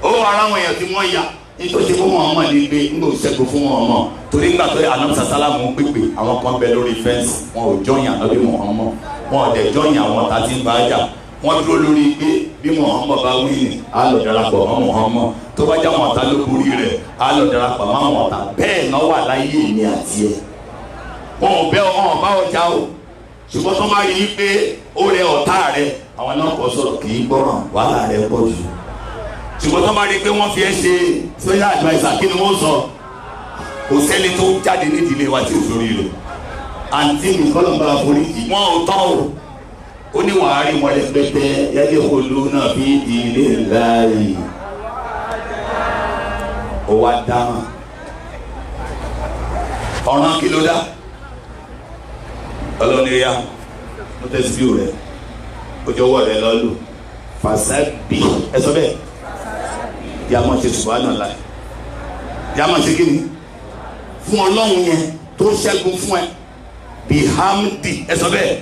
S1: ó ara àwọn èèyàn tí wọ́n yà nítorí fún wọn ọmọ ní gbé ńgbò ṣẹ́gun fún wọn ọmọ torí nígbà tó anamsa sálámù ń pèpè àwọn kan bẹ lórí fẹ́ǹsì wọn ò jọyìn ànábì Muhammad wọn ò dẹ̀ jọyìn àwọn ọ̀tá tí ń bá jà wọ́n dúró lórí pé bí Muhammad bá wí ní á lọ darapọ̀ mọ́ Muhammad tó bá já wọn ọ̀tá ló borí rẹ̀ á lọ darapọ̀ mọ́ àwọn ọ̀tá bẹ́ẹ̀ náà wà láyé mi àti ẹ̀ wọn ò bẹ́ wọn ò bá ọjà o ṣùgbọ́n tó máa rí i pé ó rẹ ọ̀tá rẹ̀ àwọn náà kọ́ sọ̀rọ̀ kì í gbọ́ràn wàhálà rẹ̀ pọ̀ jù ṣùgbọ́n tó máa rí i pé wọ́n fi ẹ́ ṣe social adviser kí ni wọ́n sọ kò sẹ́ni tó jáde nídìílé wa tí ò sórí rẹ̀ àǹtí mi kọ́ ló ń bá forí jì wọ́n ò tán o ó ní wàá rí wọn rẹpẹtẹ yẹ́dẹ́ olú náà fi ilé láàyè ó wá dáhùn ọ̀ràn kí ló dá ọlọ́ni ya mo tẹ̀sí bí o rẹ̀ ojú ọwọ́ rẹ̀ lọ lò fàṣẹ́bì ẹ sọ bẹ́ẹ̀ yà máa ṣe subhanallah yà máa ṣe kíni fún ọlọ́run yẹn tó ṣẹ́gun fún ẹ bihamdi ẹ sọ bẹ́ẹ̀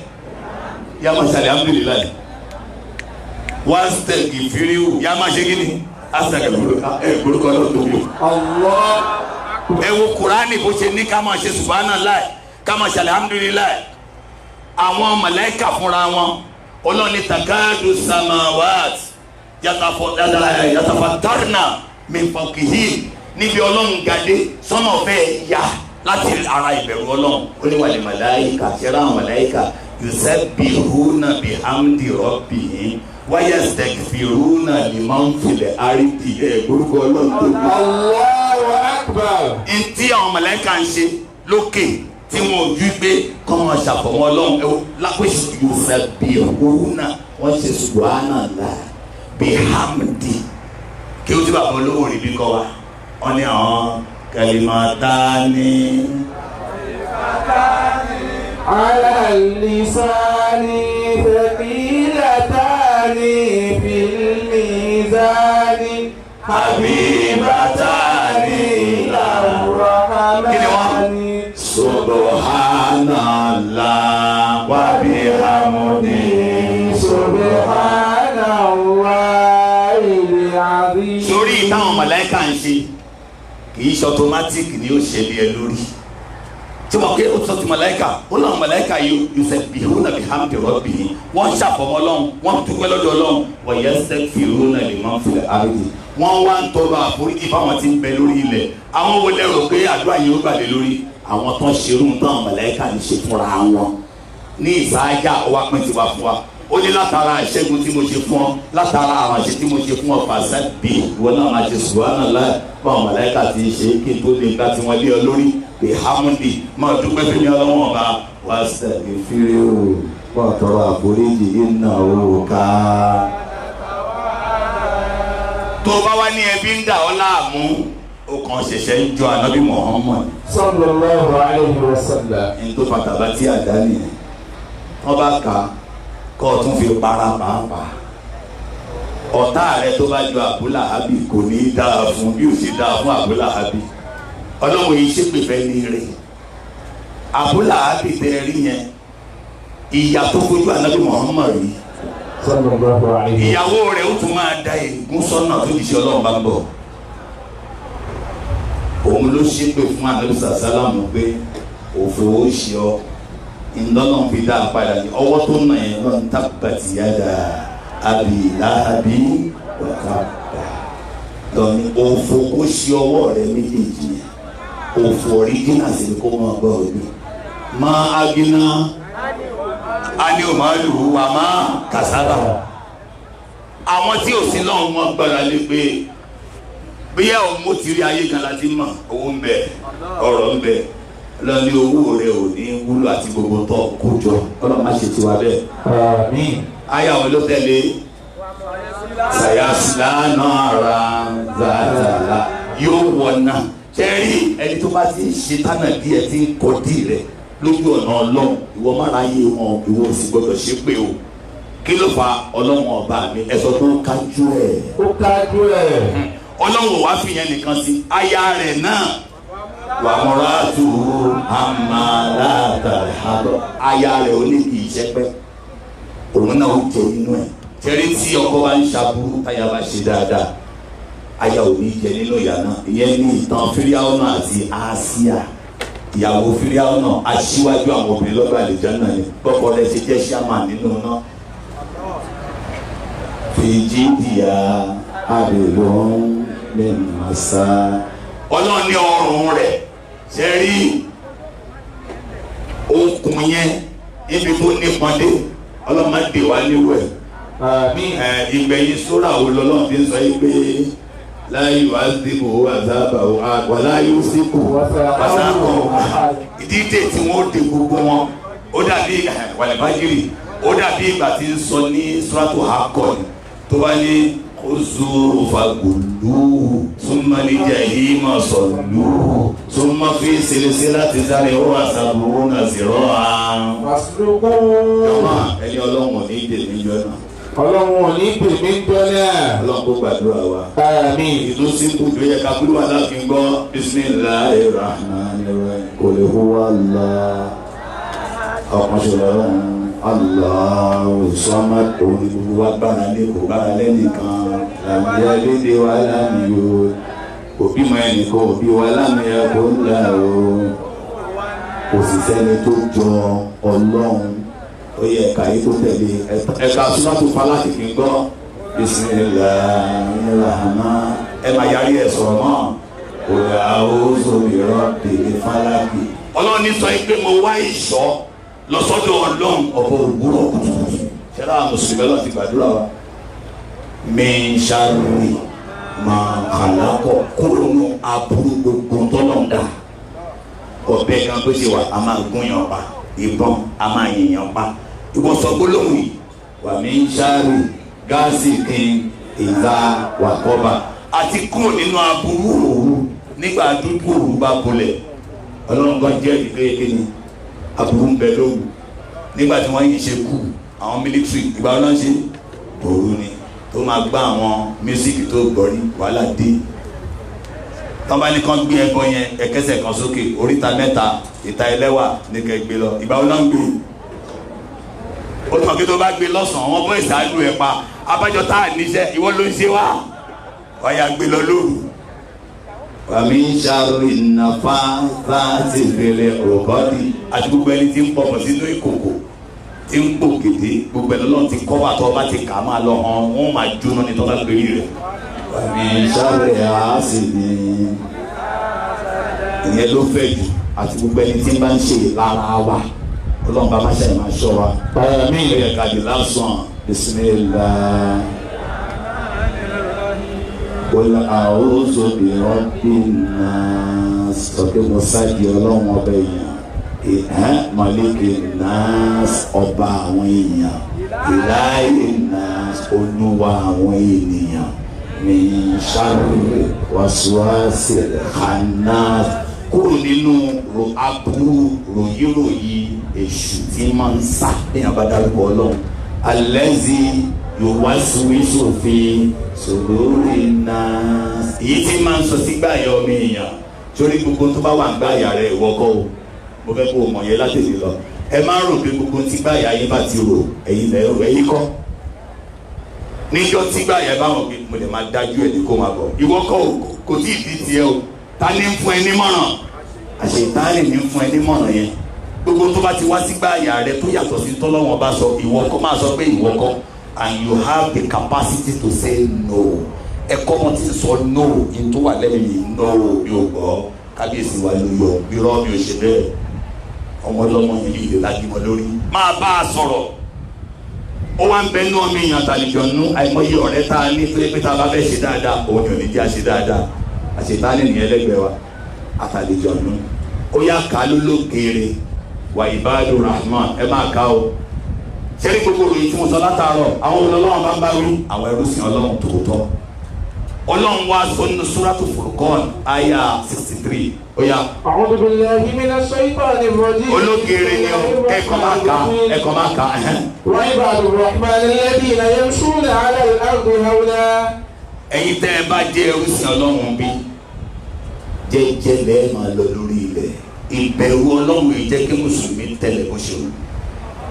S1: yà máa ṣe alhamdulillah wastaghfiru yà máa ṣe kíni astaghfiruka ẹ gbórúkọ náà tó bí o. ẹ wo Kùránì bó ṣe ní ká máa ṣe subhanallah ká máa ṣe alhamdulillah àwọn màláíkà fúnra wọn ọlọ́ni takadu samawat yatafatarna min fawqihi níbi ọlọ́run gàdé sọ́nà ọ̀fẹ́ ya láti ara ìbẹ̀rù ọlọ́run ó ní wàlẹ̀ màláíkà ṣẹ́ra àwọn màláíkà yusabbihuna bihamdi rabbihim wa yastaghfiruna liman fil ardi gbórúkọ ọlọ́run tó bí. Allahu akbar. ntí àwọn màláíkà ń ṣe lókè tí wọn ò ju gbé kọ́ wọn ṣàfọ̀mọ́ ọlọ́run ẹ̀wọ̀ lápẹ́sì yusabbihuna wọ́n ṣe subhanallah bihamdi kí o ti bàbá olówó rí bí kọ́ wa wọ́n ní àwọn kalimatani ala lisani thaqilatani fil mizani habibatani ila rahmani subhana
S3: ṣe automatic ni ó ṣẹlẹ̀ ẹ lórí tí wọ́n ké ó sọ ti màláíkà ó lọ́wọ́ màláíkà yusabbihuna bihamdi rabbihim wọ́n ṣàfọ̀mọ́ Ọlọ́run wọ́n dúpẹ́ lọ́dọ̀ Ọlọ́run wa yastaghfiruna liman fil ardi wọ́n wá ń tọrọ àforíjì fáwọn tí ń bẹ lórí ilẹ̀ àwọn wo lẹ́rọ pé àdúrà yìí ó gbàdé lórí àwọn tó ń ṣerú tán màláíkà ń ṣe fúnra wọn ní ìsáájà ó wá pín tiwa fún wa ó ní látara ìṣẹ́gun tí mo ṣe fún ọ látara àwọn àṣẹ tí mo ṣe fún ọ fàṣẹ bí ìwọ náà máa ṣe subhanallah báwọn màláíkà ti ṣe kí n tó lè gbá tí wọ́n lé ọ lórí pé hamdi máa dúpẹ́ fún mi ọlọ́wọ́n ọba wá sẹ́yìn
S1: fírí o wọ́n tọrọ àforíjì iná o ká.
S3: tó bá wá ní ẹbí ń dà ọ́ láàmú ó kàn ṣẹ̀ṣẹ̀ ń jọ ànábì Muhammad
S2: sallallahu alaihi wasallam.
S3: ní tó fataba tí àdá nìyẹn wọ́n bá kà á kọ́ ọ tún fi para pàápàá ọ̀tá rẹ tó bá jọ Abu Lahab kò ní í dáa fún bí ó sì dáa fún Abu Lahab ọlọ́run yìí ṣépè fẹ́ ní rẹ̀ Abu Lahab tẹ rí yẹn ìyá tó fojú ànábì Muhammad rí ìyàwó rẹ̀ ó tún máa da ègún sọ́nà tó ti ṣe ọlọ́run bá ń bọ̀ òun ló ṣépè fún ànábì sàlámù pé òfò ó ṣe ọ ìlọ́nà fi dá a padà ní ọwọ́ tó nà yẹn lọ́n tábàtì yáda Abi Lahabi wàkà lọ́ni òfò ó ṣe ọwọ́ rẹ̀ méjèèjì yẹn òfò ọ̀ríjìnà sí ni kó máa gbọ́ òbí máa agina ani o máa lù wá máa kàsára àwọn tí ò sí lọ́hùn wọn gbára lé pé bóyá òun mo ti rí ayé kan láti mọ̀ owó ń bẹ ọ̀rọ̀ ń bẹ lọ́ni owó rẹ̀ ò ní wúlò àti gbogbo tó kó jọ ọlọ́run má ṣe tiwa bẹ́ẹ̀.
S2: àmín.
S3: ayé àwọn ló tẹ̀lé sayasila náà ra zàdàlà yóò wọ̀ náà sẹ́rí ẹni tó bá ti ń ṣe tánà díẹ̀ tí ń kọ́ dì rẹ̀ lójú ọ̀nà ọlọ́run ìwọ má ra yé wọn ìwọ sì gbọdọ̀ ṣe pé o kí ló fa ọlọ́run ọba mi ẹ̀sọ́ tó kájú ẹ̀.
S2: ó kájú ẹ̀.
S3: ọlọ́run wàá fi yẹn nìkan sí aya rẹ̀ náà wà mọ́ra tù ú àmàlà àtàlẹ́ aya rẹ̀ ò ní kì í ṣẹ́pẹ́ òun náà ó jẹ inú ẹ̀ sẹ́rí tí ọkọ bá ń ṣàbúrú táyà bá ṣe dáadáa aya ò ní jẹ nínú ìyá náà ìyẹn ní ìtàn Fíráúnà àti Àsíyà ìyàwó Fíráúnà aṣíwájú àwọn obìnrin lọ́gbà àlùjánnà ni bọ́kọ rẹ̀ ṣe jẹ́ ṣáàmà nínú náà.
S1: fìjì dìyà àbẹ̀lọ́ lẹ́nu àṣà.
S3: ọlọ́run ní ọrùn rẹ̀ ṣe rí okùn yẹn níbi tó nípọn dé ọlọ́run máa dè wá níwẹ̀. ìgbẹ̀yìn sóra wo lọ́lọ́run ti ń sọ yìí pé láyé wá síbò àzábà wà láyé ó síbò pàṣápọ̀ ìdíje tí wọ́n dé gbogbo wọn ó dàbí wàlẹ̀bájírì ó dàbí ìgbà tí ń sọ ní sọ́ràtò àkọ́ni tó bá ní oṣù fagolú súnmọ́ ní jahima sọ̀lú súnmọ́ fi ṣẹlẹ̀ṣẹ̀ láti sáré ó wà sàbúrú náà sí rọ́ jọ̀mọ́ ẹni ọlọ́run ní ìdèmí jọ náà.
S2: ọlọ́run ò ní pèmí gbọ́nà.
S3: ọlọ́run kó gbàdúrà wa.
S2: àmín.
S3: ìlú sínkù tó yẹ ká kúrò aláàfin gbọ́ bismillahir rahmanir rahim.
S1: qul huwa Allah ọkàn ṣọlọ Allahu samad
S3: òun ni gbogbo wa gbára lé kò gbára lẹ́nìkan làmìyá lédè wa lámìyó òbí mọ ẹnìkan òbí wa lámìyá kò ń là o
S1: kò sì sẹ́ni tó jọ Ọlọ́run.
S3: ó yẹ ẹ̀ka yìí tó tẹ̀lé ẹ̀ka súnmọ́tò falaki kì í gbọ́ bismillahir rahman ẹ máa yarí ẹ̀ sọ̀rọ̀ mọ́ òyà a'udhu bi rabbil falaki. ọlọ́run ní sọ pé mo wá ìṣọ́ lọ́sọ́dọ̀ ọlọ́run ọ̀bọ òwúrọ̀ kùtùkùtù ṣẹlá mùsùlùmí ọlọ́run ti gbàdúrà wa. min sharri ma khalaqa kúrò nù aburú gbogbo tọ́lọ̀ dà ọ̀bẹ kan tó ṣe wà á máa gún yàn pa ìbọn a máa yìnyàn pa ìwọ̀n sọ gbólóhùn yìí wà min sharri ghasiqin idha waqaba àti kúrò nínú aburú òru nígbà dúdú òru bá bolẹ̀ ọlọ́run kan jẹ́ ìkéyèké ni aburú ń bẹ lóru nígbà tí wọ́n yìí ṣe kú àwọn mílítírì ìgbà wọn náà ṣe òru ni tó máa gbá àwọn mísíkì tó gbọ́rí wàhálà dé tọ́ba ní kan gbé ẹbọ yẹn ẹ̀kẹ́sẹ̀ kan sókè oríta mẹ́ta ìta ẹlẹ́wà ní kẹ́ gbé lọ ìgbà wọn náà ń gbé ó tún ọ̀kẹ́ tó bá gbé lọ́sàn-án wọn bọ́ ìsáájú ẹ̀ pa abájọ tá à níṣẹ́ ìwọ ló ń ṣe wá ọ̀yà gbé lọ lóru wàmí sàrò ìnàfà láti fèrè òkọ́dì àti gbogbo ẹni tí ń pọ̀pọ̀ sínú ìkòkò tí ń pò kété gbogbo ẹni lọ́n ti kọ́ bàtọ́ bá ti kà á máa lọ hàn wọ́n máa jóná ní tọ́lá péré rẹ̀. wàmí sàrò àásìdì ìyẹn ló fẹ́ jù àti gbogbo ẹni tí ń bá ń ṣe lára wa ọlọ́run bá máa ṣe máa ṣọ́ wa. mi ò yẹ ká di lásán bismillah. Qul a'udhu bi rabbin nas sọ̀kè mọ́sáàdì ọlọ́run ọba èèyàn malikin nas ọba àwọn èèyàn ilahin nas olúwa àwọn ènìyàn min sharri waswasil khannas kúrò nínú aburú ròyìnròyìn èṣù tí máa ń sá èèyàn bá dárúkọ ọlọ́run allazi yuwaswisu fi sudurin nas èyí tí máa ń sọ sígbà yọ ọmọ èèyàn sórí gbogbo tó bá wà ń gbà yà rẹ ìwọ́kọ́ o mo fẹ́ kó o mọ̀ yẹn látẹ̀lé lọ ẹ máa ń rò pé gbogbo tí gbà yà yín bá ti rò ẹ̀yin lẹ́ rò ẹ̀yin kọ́ níjọ́ tí gbà yà bá wọn pé mo lè máa dájú ẹ̀ ní kó máa bọ̀ ìwọ́kọ́ o kò tí ì di tiẹ̀ o ta ni ń fún ẹ nímọ̀ràn àṣetánì ní ń fún ẹ nímọ̀ràn yẹn gbogbo tó bá ti wá sígbà yà rẹ tó yàtọ̀ sí tọ́lọ́wọ́n bá sọ ìwọ́kọ́ máa sọ pé ìwọ́kọ́ and you have the capacity to say no ẹ̀kọ́ wọn ti sọ no in tó wà lẹ́nu yìí no mi ò gbọ́ kábíyèsí wa ló yọ irọ́ mi ò ṣe bẹ́ẹ̀ ọmọdọ́mọ yìí lè lágbímọ lórí máa bá a sọ̀rọ̀ ó wá ń bẹ nú ọmọ èèyàn àtàlejò nú àìmọye ọ̀rẹ́ tá a ní tó yẹ pé tá a bá fẹ́ ṣe dáadáa òun ni ò ní jẹ́ àṣe dáadáa àṣetánì nìyẹn lẹ́gbẹ̀ẹ́ wa àtàlejò nú ó yá ká ló lókèrè wà ìbádùn rahman ẹ máa ká o sẹ́rí gbogbo ròyìn tí mo sọ látàárọ̀ àwọn ọlọ́run bá ń bá wí àwọn ẹrú sìn ọlọ́run tòótọ́ ọlọ́run wá sọ nínú súrátù Furqan àyà 63 ó yá.
S2: A'udhu billahi minash shaytanir rajim.
S3: ológere ni ọ ẹ̀kọ́ máa kà
S2: wa ibadur rahmanil ladhina yamshuna 'ala al-ardi hawna.
S3: ẹ̀yin tẹ́ ẹ bá jẹ́ ẹrú sìn ọlọ́run bí jẹ́jẹ́ lẹ́ẹ̀ máa lọ lórí ilẹ̀ ìbẹ̀rù ọlọ́run yìí jẹ́ kí mùsùlùmí tẹ̀lé bó ṣe wù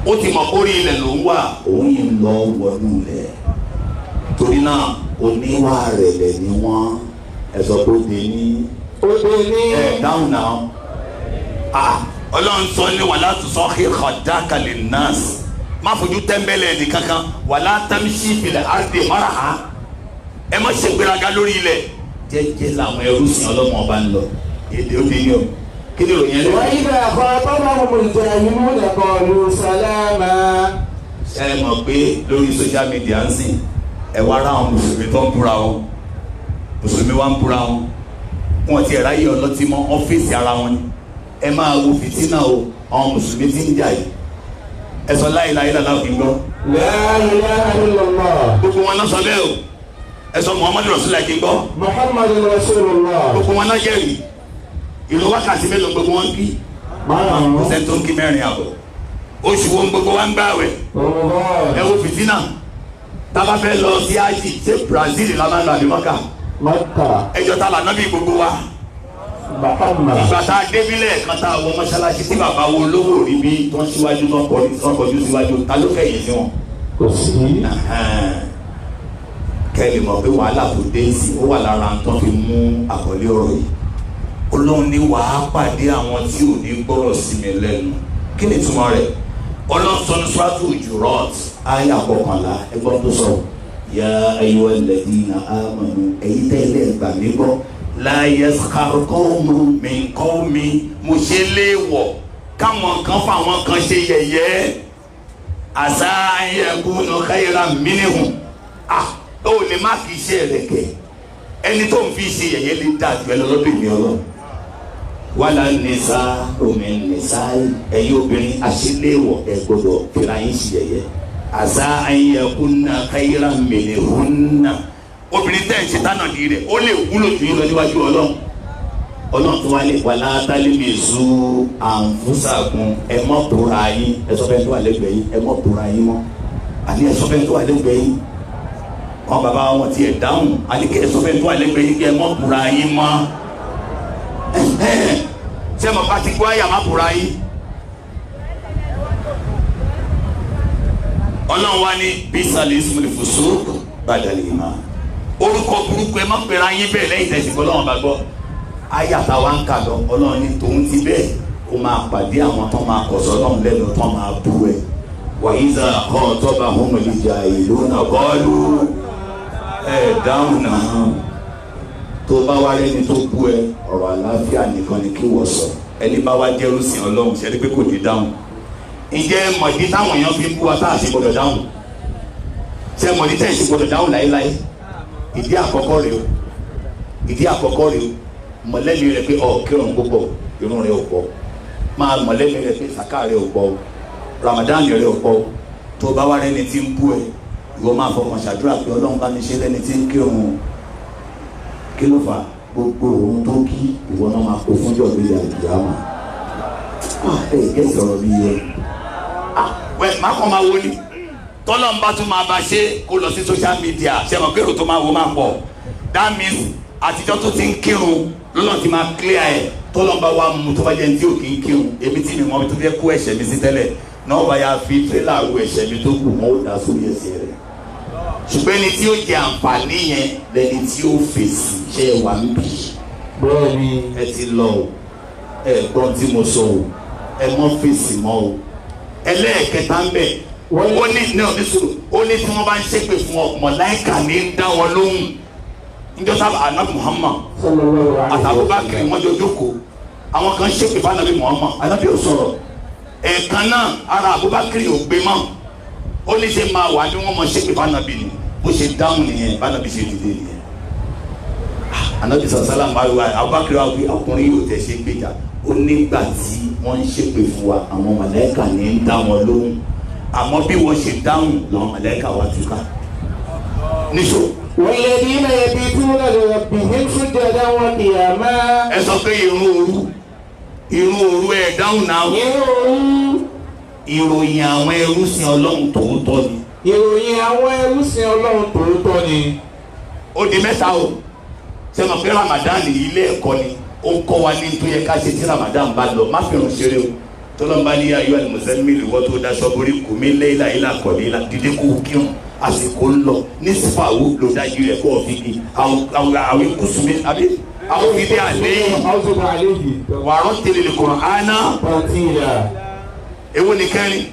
S3: ó ti mọ̀ orí ilẹ̀ ló ń wà òun yìí lọ wọnú ilẹ̀ torí náà oníwà rẹ̀lẹ̀ ni wọ́n ẹ̀sọ́ tó dé ní ẹ̀ dáhùn náà ọlọ́run sọ ní wàlá tusahhir khaddaka linnas má fojú tẹ́ḿbẹ́lẹ̀ ní kankan wàlá tamshi fil ardi maraha ẹ má ṣe gbéraga lórí ilẹ̀ jẹ́jẹ́ làwọn ẹrú sìn ọlọ́mọ ọba ń lọ èdè ó dé ní o kí ni ìròyìn ẹlẹ́wọ̀n.
S2: wa idha khatabahumul jahiluna qalu salama.
S3: ẹ mọ̀ pé lórí social media ń sìn ẹ wá ra àwọn mùsùlùmí tó ń búra wọn mùsùlùmí wa ń búra wọn wọn ti ẹ̀rá yìí ọlọ́tí mọ́ ọ́fíìsì ara wọn ni ẹ máa wo fìtínà o àwọn mùsùlùmí ti ń jà yìí ẹ sọ la ilaha illallah kí n gbọ́.
S2: La ilaha illallah.
S3: gbogbo wọn náà sọ bẹ́ẹ̀ o ẹ sọ Muhammadu Rasulullah kí n gbọ́.
S2: Muhammadu Rasulullah.
S3: gbogbo wọn náà jẹ́rìí ìlú wákàtí mélòó gbogbo wọn kí ṣe tó ń kí mẹ́rin àbọ̀ oṣù wo gbogbo wa ń gbààwẹ̀ ẹ wo fìtínà tábà fẹ́ lọ sí ájì ṣé Brazil la máa ń lọ àbí Mọ́kà ẹjọ́ ta lànà bí gbogbo wa ìgbà tá a débílẹ̀ kan tá a wọ mọ́ṣáláṣí tí bàbá wo lówó rí bí wọ́n síwájú náà kọjú síwájú ta ló kẹ́yìn sí wọn.
S2: kò sí.
S3: kẹ́lì mọ̀ pé wàhálà tó dé sí ó wà lára tó fi mú àkọlé ọ̀rọ̀ yìí Ọlọ́run ní wàá pàdé àwọn tí ò ní gbọ́rọ̀ sí mi lẹ́nu kí ni ìtumọ̀ rẹ̀ Ọlọ́run sọ ní Suratu Hujurat àyá 11 ẹgbọ́n tó sọ ya ayyuhal ladhina amanu èyí tẹ́lẹ̀ gbà mí gbọ́ la yaskhar qawmun min qawmin mo ṣe léèwọ̀ káwọn kan fáwọn kan ṣe yẹ̀yẹ́ asa an yakunu khayran minhum ó lè má kì í ṣe rẹ̀ kẹ́ ẹni tó ń fi ṣe yẹ̀yẹ́ lè dá ju ẹ lọ́dọ̀ ìmí Ọlọ́run wàlá nìsa omi nìsa ẹ̀yin obìnrin àṣìléwọ̀ ẹ̀ gbọ́dọ̀ fìlà yín sí yẹ̀yẹ́ àṣà ayẹkùnà káyìrà mẹ́lẹ̀ hùnà obìnrin tẹ̀ ń ṣe tánà di rẹ̀ ó lè wúlò jù yín lọ níwájú Ọlọ́run tó wá lè wàlá tálímẹ̀sù àǹfùsàgùn ẹ̀ mọ́ tóra yín ẹ̀ sọ fẹ́ tó wà lẹ́gbẹ̀ẹ́ yín ẹ̀ mọ́ tóra yín mọ́ àní ẹ̀ sọ fẹ́ tó wà lẹ́gbẹ̀ẹ́ yín wọn bàbá wọn ti ẹ̀ dáhùn àní ẹ̀ sọ fẹ́ tó wà lẹ́gbẹ̀ẹ́ yín kí ẹ̀ mọ́ tóra yín mọ́ ṣé mo bá ti gbọ́ àyà má bùra yín Ọlọ́run wá ní bísàlẹ̀ ismail fusuq badal iman orúkọ burúkú ẹ má pèrè ayé bẹ́ẹ̀ lẹ́yìn tẹ̀sí gbọ́ lọ́wọ́n bá gbọ́ ayàtà wa ń kà lọ ọlọ́run ní tòun ti bẹ́ẹ̀ ó máa pàdé àwọn tó máa kọ̀sọ́ lọ́run lẹ́nu tó máa bú ẹ wàyíṣà kọ́ tọ́ba homolija ìlú náà bọ́ọ̀lù ẹ̀ dáhùn náà tó bá wá rẹ́ni tó bú ẹ ọ̀rọ̀ àlàáfíà nìkan ni kí wọ́n sọ ẹni bá wá jẹ́rú sí ọlọ́run ṣẹ́ni pé kò ní dáhùn ǹjẹ́ mọ̀dí táwọn èèyàn fi ń bú wa tá a sì gbọ́dọ̀ dáhùn ṣé mọ̀dí tẹ̀ sì gbọ́dọ̀ dáhùn láéláé ìdí àkọ́kọ́ rèé o mọ̀lẹ́bí rẹ̀ pé kírun púpọ̀ irun rẹ̀ ò pọ̀ máa mọ̀lẹ́bí rẹ̀ pé sàká rẹ̀ ò pọ̀ Ramadan rẹ̀ ò pọ̀ tó bá wá rẹ́ni tí ń bú ẹ ìwọ máa fọkàn ṣàdúrà pé ọlọ́run bá mi ṣe lẹ́ni tí ń kírun kí ló fà gbogbo ohun tó kí ìwọ náà máa kó fúnjọ gbélé àdìyàmà sọ̀rọ̀ bí yẹ. wẹ́ẹ̀ má kàn máa wo ni tọ́lọ́n bá tún máa bá ṣe kó lọ sí social media ṣe mọ̀ kéèrò tó máa wo máa pọ̀ that means àtijọ́ tó ti ń kírun lọ́nà tí máa clear ẹ̀ tọ́lọ́n bá wà mú tó bá jẹ́ ní tí ò kí ń kírun èmi tí mi mọ́ mi tó fẹ́ kó ẹ̀ṣẹ̀ mi sí tẹ́lẹ̀ náà bá yà fi tírélà ru ẹ̀ṣẹ̀ mi tó kù mọ́ ó dá sórí ẹsẹ̀ rẹ̀ ṣùgbọ́n ẹni tí ó jẹ àǹfààní yẹn lẹni tí ó fèsì ṣe wà ń bì
S2: bẹ́ẹ̀ni
S3: ẹ ti lọ o ẹ gbọ́n tí mo sọ o ẹ mọ́ fèsì mọ́ o ẹlẹ́ẹ̀kẹta ń bẹ̀ ó ní ní ọ̀dẹ́sọ̀rọ̀ ó ní tí wọ́n bá ń ṣépè fún ọ mọ̀láìkà ní ń dá wọn lóhùn níjọ́ sábà anabi Muhammad àtàbùbákiri wọ́n jọ jókòó àwọn kan ṣépè fún anabi Muhammad anabi ò sọ̀rọ̀ ẹ̀ẹ̀kan náà ara Abubakar ò gbé mọ́ ó ní ṣe máa wà ní wọ́n mọ̀ ṣépè fún anabi ni bó ṣe dáhùn nìyẹn bá anabi ṣe dìde nìyẹn anabi sàlám Abubakar wa wí ọkùnrin yóò tẹ̀ ṣe gbéjà ó nígbà tí wọ́n ń ṣépè fún wa àwọn mọ̀láìkà ní ń dá wọn lóhùn àmọ́ bí wọ́n ṣe dáhùn làwọn mọ̀láìkà wa túká níṣó.
S2: والذين يبيتون لربهم سجدا وقياما.
S3: ẹ sọ pé irun òru ẹ dáhùn náà. ìròyìn àwọn ẹrúsìn Ọlọ́run tòótọ́ ni.
S2: ìròyìn àwọn ẹrúsìn Ọlọ́run tòótọ́ ni.
S3: ó di mẹ́ta o ṣe mọ̀ pé Ramadan ilé ẹ̀kọ́ ni ó ń kọ́ wa ní tó yẹ ká ṣe tí Ramadan bá lọ má fẹ́ràn ṣeré o tọ́lọ́mbá ní ayọ́ àlùmọ́sẹ́mìlì wọ́n tó daṣọ borí kùmí léyìnlá ilà kọ̀lé ilà dídé kó kírun àsìkò ń lọ ní sífàwù ló dájú rẹ̀ kó fi kí àwọn kùsùmí àbí àwọn fìdí àléyìn wàrọ̀ tẹ̀lé lè kọ̀rọ̀ àná ewu ni kẹrin.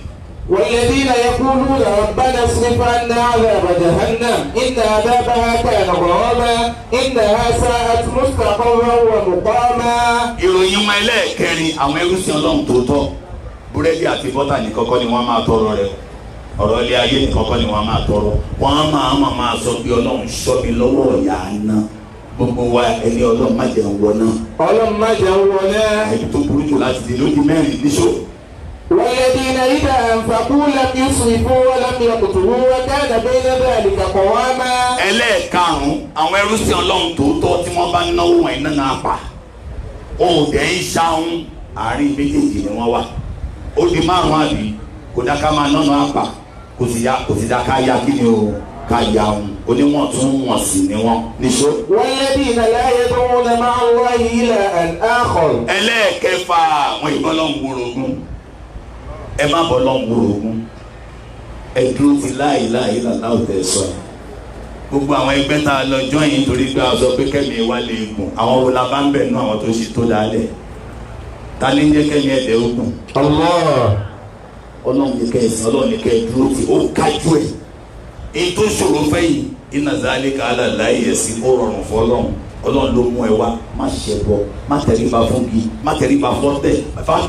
S2: والذين يقولون ربنا اصرف عنا عذاب جهنم إن عذابها كان غراما إنها ساءت مستقرا ومقاما.
S3: ìròyìn ọmọ ẹlẹ́ẹ̀kẹrin àwọn ẹrúsìn Ọlọ́run tòótọ́ búrẹ́dì àti bọ́tà ní kọ́kọ́ ni wọ́n máa tọrọ rẹ̀ ọ̀rọ̀ ilé ayé ní kọ́kọ́ ni wọ́n máa tọrọ wọ́n máa sọ pé Ọlọ́run ṣọ́ mi lọ́wọ́ ọ̀yà àná gbogbo wa ẹni Ọlọ́run má jẹun wọ náà.
S2: Ọlọ́run má jẹun wọ náà.
S3: ẹni tó burú jù láti di lójú mẹ́rin níṣó.
S2: والذين إذا أنفقوا لم يسرفوا ولم يقتروا وكان بين ذلك قواما.
S3: ẹlẹ́ẹ̀karùn-ún àwọn ẹrúsìn Ọlọ́run tòótọ́ tí wọ́n bá náwó wọn iná náà pa òde ń ṣáún àárín méjèèjì ni wọ́n wà ó di márùn-ún àbí kò dá ká máa nánà àpà kò sì dá ká yá kí ni o ká yá òun oníwọ̀n tún wọ̀n sí ni wọ́n níṣó.
S2: والذين لا يدعون مع الله إلها آخر.
S3: ẹlẹ́ẹ̀kẹfà àwọn ìbọn lọ́n gbòòrògùn ẹ má bọ́ lọ́n gbòòrògùn ẹ dúró ti láìláì làláwò tẹ̀ sọ yìí gbogbo àwọn ẹgbẹ́ tá a lọ jọyìn torí pé a sọ pé kẹ́mi wá lè gùn àwọn wo la bá ń bẹ̀ nú àwọn tó ṣe tó dálẹ̀ ta ní jẹ́ kẹ́mi ẹ̀dẹ̀ ogun. Ọlọ́run ní kẹ́ ẹ̀sìn Ọlọ́run ní kẹ́ ẹ̀ dúró tí ó kájú ẹ̀ èyí tó ṣòro fẹ́ yìí iná zálíkà aláàláyé ẹ̀sìn ó rọrùn fún Ọlọ́run ló mú ẹ wá má ṣe bọ má tẹríba fún gi má tẹríba fún ọtẹ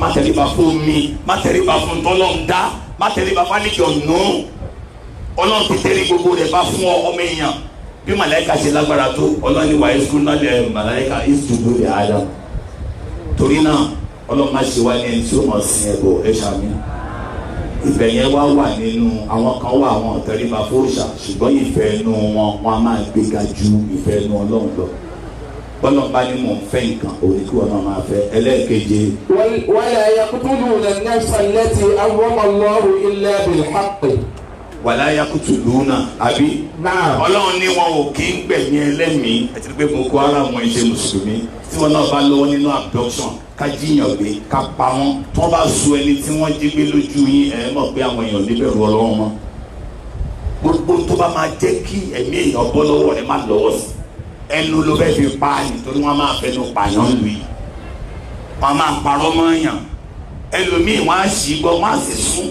S3: má tẹríba fún mi má tẹríba fún tọ́lọ́run dá má tẹríba fún àníjọ nù Ọlọ́run ti tẹ́rí gbogbo rẹ̀ bá fún ọmọ èèyàn bí màláìka ṣe lágbára tó Ọlọ́run ní wàá ẹ̀sùn náà lẹ̀ màláìka ìṣùdó rẹ̀ Adam torí náà Ọlọ́run má ṣe wá ní ẹni tí ó mọ̀ sí ẹ̀bọ̀ ẹ̀ ṣàmì ìfẹ́ yẹn wá wà nínú àwọn kan wà àwọn ọ̀tẹ̀ríba fóòṣà ṣùgbọ́n ìfẹ́ inú wọn a máa gbéga ju ìfẹ́ inú Ọlọ́run lọ bọ́lọ̀ bá ní mò ń fẹ́ nǹkan òní kí wọn náà máa fẹ́ ẹlẹ́ẹ̀keje.
S2: wala yaqtuluna an-nafsa allati harrama Allahu illa bil-haqq.
S3: wala yaqtuluna àbí. Ọlọ́run ní wọn ò kí ń gbẹ̀mí ẹlẹ́mìí àti pé Boko Haram wọn ṣe mùsùlùmí tí wọn náà bá lọ́wọ́ nínú abduction ká jíyàn gbé ká pa wọn tí wọ́n bá so ẹni tí wọ́n jí gbé lójú yín ẹ̀ mọ̀ pé àwọn èèyàn níbẹ̀rù Ọlọ́run mọ́ gbogbo tó bá máa jẹ́ kí ẹ̀mí èèyàn bọ́ lọ́wọ́ ẹ má lọ́wọ́ sí ẹnu ló fẹ́ fi pa nítorí wọ́n máa fẹnu pààyàn lù yìí wọ́n máa parọ́ mọ́yàn ẹlòmíì wọ́n á sì gbọ́ wọ́n á sì sún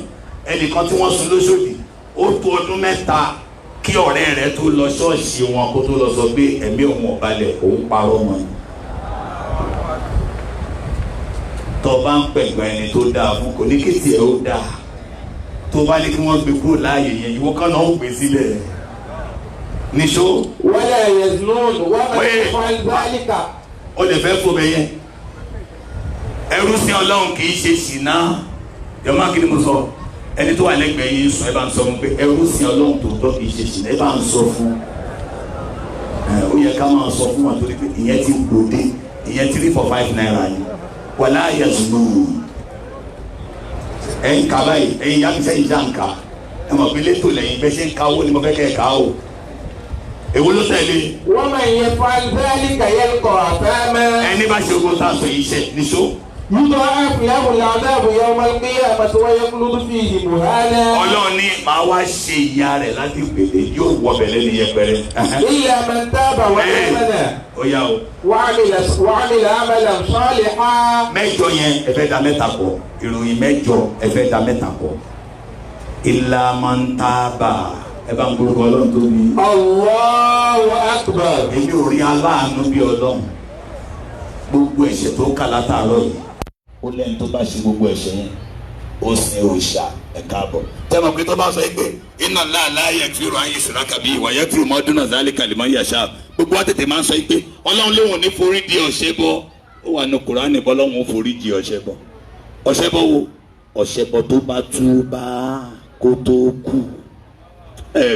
S3: ẹnìkan tí wọ́n sún lóṣòdì ó tó ọdún mẹ́ta kí ọ̀rẹ́ rẹ̀ tó lọ ṣọ́ọ̀ṣì wọn kó tó lọ sọ pé ẹ̀mí òun ọ̀balẹ̀ òun parọ́ mọ́yàn. tó bá ń pẹ̀gbọ́n ẹni tó dáa fún kò ní kí tiẹ̀ ó dáa tó bá ní kí wọ́n gbé kúrò láàyè yẹn ìwọ kan náà ó gbé sílẹ̀ níṣó.
S2: wala yaznun wa man yaf'al dhalika.
S3: ó lè fẹ́ fún bẹ́yẹn ẹrú sí ọlọ́run kì í ṣe ṣìnà jọ̀mọ́ kí ni mo sọ ẹni tó wà lẹ́gbẹ̀ẹ́ yìí sùn ẹ bá ń sọ fún pé ẹrú sí ọlọ́run tòótọ́ kì í ṣe ṣìnà ẹ bá ń sọ fún ó yẹ ká máa sọ fún wa torí pé ìyẹn ti gbòde ìyẹn 3 for 5 naira ni wala yaznun ẹ̀yin ká báyìí ẹ̀yin yá mi sẹ́yìn já ń ká ẹ mọ̀ pé létò lẹ́yìn bẹ́ẹ̀ ṣe ń káwó ni mo fẹ́ kẹ́ ẹ̀ ká o èwo ló tẹ̀lé.
S2: wa man yaf'al dhalika yalqa athama.
S3: ẹni bá ṣe ogun tá a sọ yìí ṣe níṣó.
S2: yudha'af lahu al-'adhabu yawma al-qiyamati wa yakhlud fihi muhana.
S3: ọlọ́run ní màá wá ṣe ìyà rẹ̀ láti gbèdé yóò wọ bẹ̀lẹ́ ní yẹpẹrẹ.
S2: illa man taba wa amana.
S3: ó yá o.
S2: wa 'amila 'amalan salihan.
S3: mẹ́jọ yẹn ẹ fẹ́ da mẹ́ta pọ̀ ìròyìn mẹ́jọ ẹ fẹ́ da mẹ́ta pọ̀ illa man taba ẹ bá ń gbórúkọ ọlọ́run tó ní.
S2: Allahu akbar.
S3: èmi ò rí aláàánú bí ọlọ́run gbogbo ẹ̀ṣẹ̀ tó kà látàárọ̀ yìí ó lẹ́yìn tó bá ṣe gbogbo ẹ̀ṣẹ̀ yẹn ó sin òòṣà ẹ̀ káàbọ̀. tẹ́lẹ̀ pé tó bá sọ pé inna Allaha la yaghfiru an yushraka bihi wa yaghfiru ma duna dhalika liman yasha gbogbo wa tètè máa ń sọ pé ọlọ́run léwọ̀n ní forí di ọ̀ṣẹ̀ bọ́ ó wà ní Kùránì bọ́lọ́run ó forí di ọ̀ṣẹ̀ bọ́ ọ̀ṣẹ̀ bọ́ wo ọ̀ṣẹ̀ bọ́ tó bá túbá kó tó kú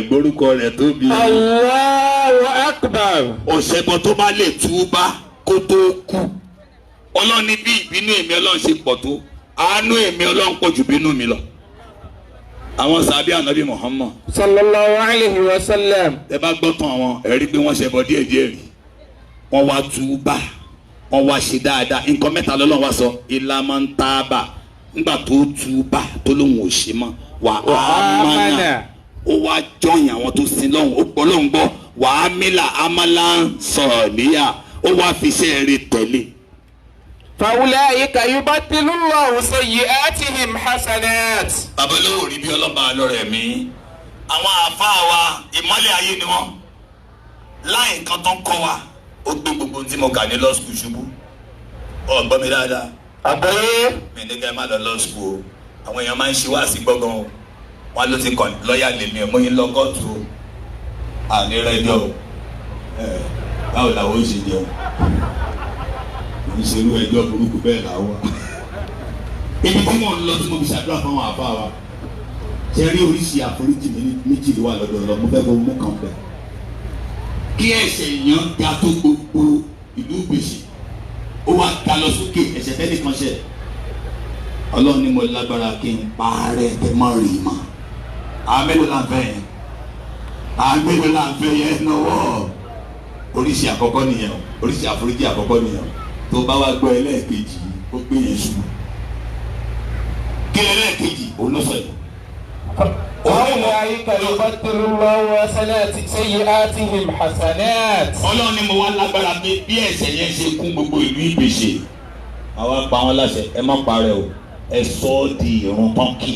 S3: gbórúkọ rẹ̀ tóbi.
S2: Allahu akbar.
S3: ọ̀ṣẹ̀ bọ́ tó bá lè túbá kó tó kú ọlọ́run ní bí ìbínú èmi ọlọ́run ṣe pọ̀ tó àánú èmi ọlọ́run pọ̀ jù bínú mi lọ. àwọn sàbí ànábì Muhammad.
S2: sallallahu alayhi wa sallam.
S3: ẹ bá gbọ́ tán àwọn ẹ̀rí pé wọ́n ṣẹbọ díẹ̀ díẹ̀ rí wọ́n wá túbà wọ́n wá ṣe dáadáa nǹkan mẹ́ta lọ́lọ́run wá sọ illa man taba nígbà tó túbà tó lóun ò ṣe mọ́ wà á mánà ó wá jọyìn àwọn tó sin lọ́hùn ó gbọ́ lọ́hùn gbọ́ wà á mílà amalan saliha ó wá fi iṣẹ́ rẹ̀ tẹ̀lé.
S2: فأولئك يبدل الله سيئاتهم حسنات.
S3: babalówó rí bí ọlọ́ba lọ́rẹ̀ mi àwọn àáfàá wa ìmọ́lẹ̀ ayé ni wọ́n láì nǹkan tó ń kọ́ wa ó gbé gbogbo tí mo kà ní law school ṣubú ọ̀gbọ́n mi dáadáa.
S2: àbẹ̀yẹ.
S3: mi ní ká má lọ law school o àwọn èèyàn máa ń ṣe wá sí gbọ́ngàn o wọn ló ti kàn lọ́ọ̀yà lèmi ẹ̀ mo yín lọ kóòtù o àní rẹ́jọ́ o báwo làwọn ò ṣe jẹun ìṣèlú ẹjọ́ burúkú bẹ́ẹ̀ làwọn. ibi tí mò ń lọ tí mo fi ṣàdúrà fún àwọn àbá wa ṣe rí oríṣi àforíjì méjì ló wà lọ́dọ̀ ọ̀rọ̀ mo fẹ́ kó mú kàn bẹ́ẹ̀. kí ẹ̀ṣẹ̀ èèyàn ga tó gbogbo ìlú gbèsè ó wá ga lọ sókè ẹ̀ṣẹ̀ fẹ́ẹ́ nìkan ṣẹ̀ ọlọ́run ní mo lágbára kí n parẹ́ tẹ mọ́ rí i mọ́ àmẹ́lò là ń fẹ́ yẹn àmẹ́lò là ń fẹ́ yẹn náwó oríṣi àkọ́kọ́ nìyẹn o oríṣi àforíjì àkọ́kọ́ nìyẹn o tó bá wá gbọ́ ẹlẹ́ẹ̀kejì ó gbé yẹn ṣubú kí ẹlẹ́ẹ̀kejì òun ló sọ yìí.
S2: أولئك يبدل الله سيئاتهم حسنات.
S3: ọlọ́run ni mo wá lágbára pé bí ẹ̀ṣẹ̀ yẹn ṣe kún gbogbo ìlú ìgbèsè àwa pa wọn láṣẹ ẹ má parẹ́ o ẹ sọ ọ́ di ìrun tọ́kì.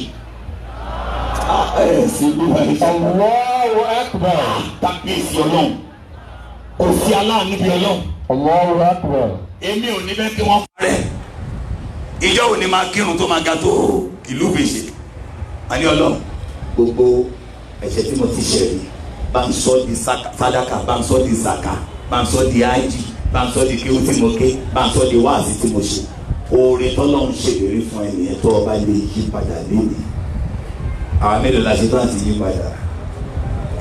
S3: ẹ sì ló wà ní sọ.
S2: Allahu akbar.
S3: kábíyèsí ọlọ́run kò sí aláàánú bí ọlọ́run.
S2: Allahu akbar.
S3: èmi ò ní bẹ́ẹ̀ kí wọ́n parẹ́ ìjọ òní máa kírun tó máa ga tó ìlú ìgbèsè àní ọlọ́run gbogbo ẹ̀ṣẹ̀ tí mo ti ṣẹ̀ rí bá ń sọ di sàdákà bá ń sọ di zaka bá ń sọ di ájì bá ń sọ di kéwú tí mo ké bá ń sọ di wáàsí tí mo ṣe oore tọ́lọ́run ṣèlérí fún ẹnìyẹn tó ọba lè yí padà lónìí àwọn mélòó la ṣe tán àti yí padà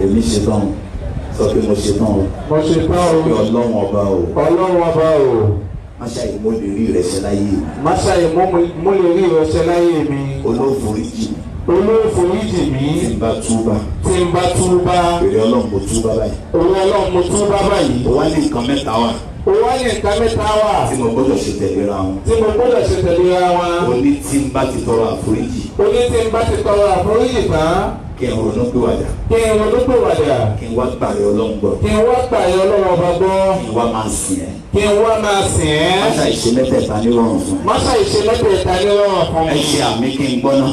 S3: èmi ṣe tán sọ pé mo ṣe tán o
S2: mo ṣe tán o
S3: pé ọlọ́run ọba o
S2: ọlọ́run ọba o
S3: máṣá yìí mo lè rí ìrẹsẹ̀ láyé mi
S2: máṣá yìí mo lè rí ìrẹsẹ̀ láyé mi
S3: olóforíjì
S2: olóforíjì mi
S3: tí n bá túbà èrè ọlọ́run mo túbà báyìí ó wá ní nǹkan mẹ́ta wà tí mo gbọ́dọ̀ ṣe tẹ̀léra wọn ó ní tí n bá ti tọrọ àforíjì
S2: tán
S1: kí n ronú pìwàdà.
S2: kí n ronú pìwàdà.
S1: kí n wá gbàrẹ Ọlọ́run gbọ́.
S2: kí n wá gbàrẹ Ọlọ́run ọba gbọ́.
S1: kí n wá máa sìn ẹ́.
S2: kí n wá máa sìn ẹ́.
S1: máṣá ìṣe mẹ́tẹ̀ẹ̀ta ní rọrùn fún.
S2: máṣá ìṣe mẹ́tẹ̀ẹ̀ta ní rọrùn fún.
S1: ẹ ṣe àmì kí n gbọ́ náà.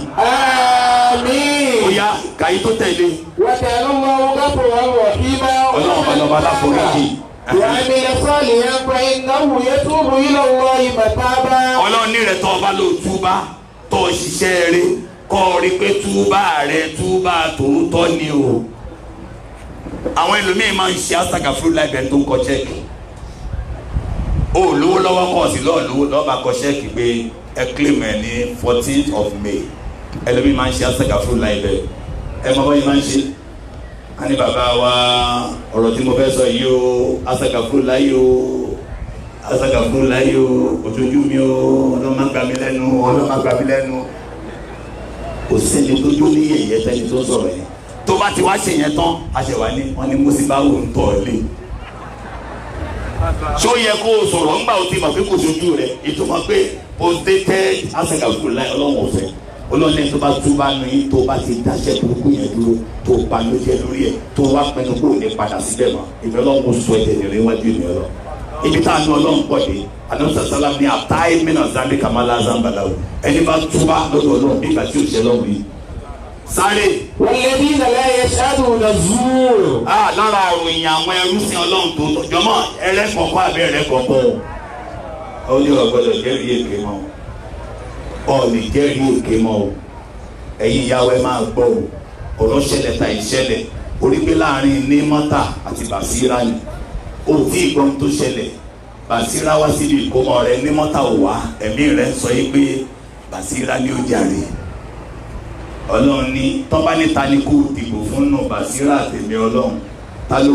S2: àmín.
S3: ó yá kàyí tó tẹ̀lé.
S2: wàkẹ́ ló ń wọ́n gáfọ̀rọ̀ wọ̀ kí bá.
S3: ọlọ́run ọlọ́ba láforíjì.
S2: وعمل صالحا فإنه يتوب إلى الله متابا.
S3: ọlọ́run ní rẹ̀ tó ọba ló túbá tó ṣiṣẹ́ rẹ̀ kọ́ ọ rí pé túbá rẹ̀ túbá tòótọ́ ni o. àwọn ẹlòmíín máa ń ṣe àṣàkàfúrú láìpẹ́ tó ń kọ ṣẹ́ẹ̀kì. o lówó lọ́wọ́ kọ́ sí lọ́ọ́ bá kọ ṣẹ́ẹ̀kì pé ẹ claim ẹ ní 14th of May. ẹlòmíín máa ń ṣe àṣàkàfúrú láìpẹ́ ẹ mọ báyìí máa ń ṣe. a ní bàbá wa ọ̀rọ̀ tí mo fẹ́ sọ yìí o asagafuru láyé o asagafuru láyé o òjòjú mi o ọlọ́mọ gbà mí lẹ́nu ọlọ́mọ gbà mí lẹ́nu. kò sẹ́ni tó jó ní yẹ̀yẹ́ tẹ́ni tó sọ̀rọ̀ yẹn tó bá ti wá ṣe yẹn tán a ṣe wá ní wọn ní mùsíbáwò ń tọ̀ lé. ṣó yẹ kó o sọ̀rọ̀ ńgbà o ti mọ̀ pé kò sojú rẹ̀ ìtumọ̀ pé postdated asagafuru láyé ọlọ́run ọ̀fẹ́ olóòní tó bá túbá nu yín tó bá ti dáṣẹ́ burúkú yẹn dúró tó banújẹ́ lórí ẹ̀ tó wá pinnu kó o ní padà síbẹ̀ mọ́ ìbí ọlọ́run sọ ẹ̀jẹ̀ nìrè wájú ìní ọlọ́ ibi tá a nu ọlọ́run pọ̀ dé anamisa salam ní àtàyè mìíràn zambi kamala zambalawo ẹni bá túbá lọ́dọ̀ ọlọ́run bí gbàtí òṣèlú ọlọ́run yìí. sáré.
S2: والذين لا يشهدون الزور.
S3: lára àròyìn àwọn ẹrú sí ọlọ́run tó tọjọ́mọ́ ẹlẹ́kọ̀ọ́kọ́ àbẹ́ ẹlẹ́kọ̀ọ́kọ́ ó ní ọ̀gbọ́dọ̀ jẹ́rìí èké mọ́ ọ̀lì jẹ́rìí òkè mọ́ o ẹ̀yin ìyàwó ẹ máa gbọ́ o ọ̀rọ̀ ṣẹlẹ̀ ta ìṣẹ̀lẹ̀ orí pé láàrin ní mọ́tà àti bàṣírà ni o tí ìgbọ́n tó ṣẹlẹ̀ bàṣírà wá síbi ìkómọ rẹ ní mọ́tà ò wá ẹ̀mí rẹ sọ yìí pé bàṣírà ni ó jàre ọlọ́run ní tọ́ba níta ni kó dìbò fún nù bàṣírà tèmi ọlọ́run ta ló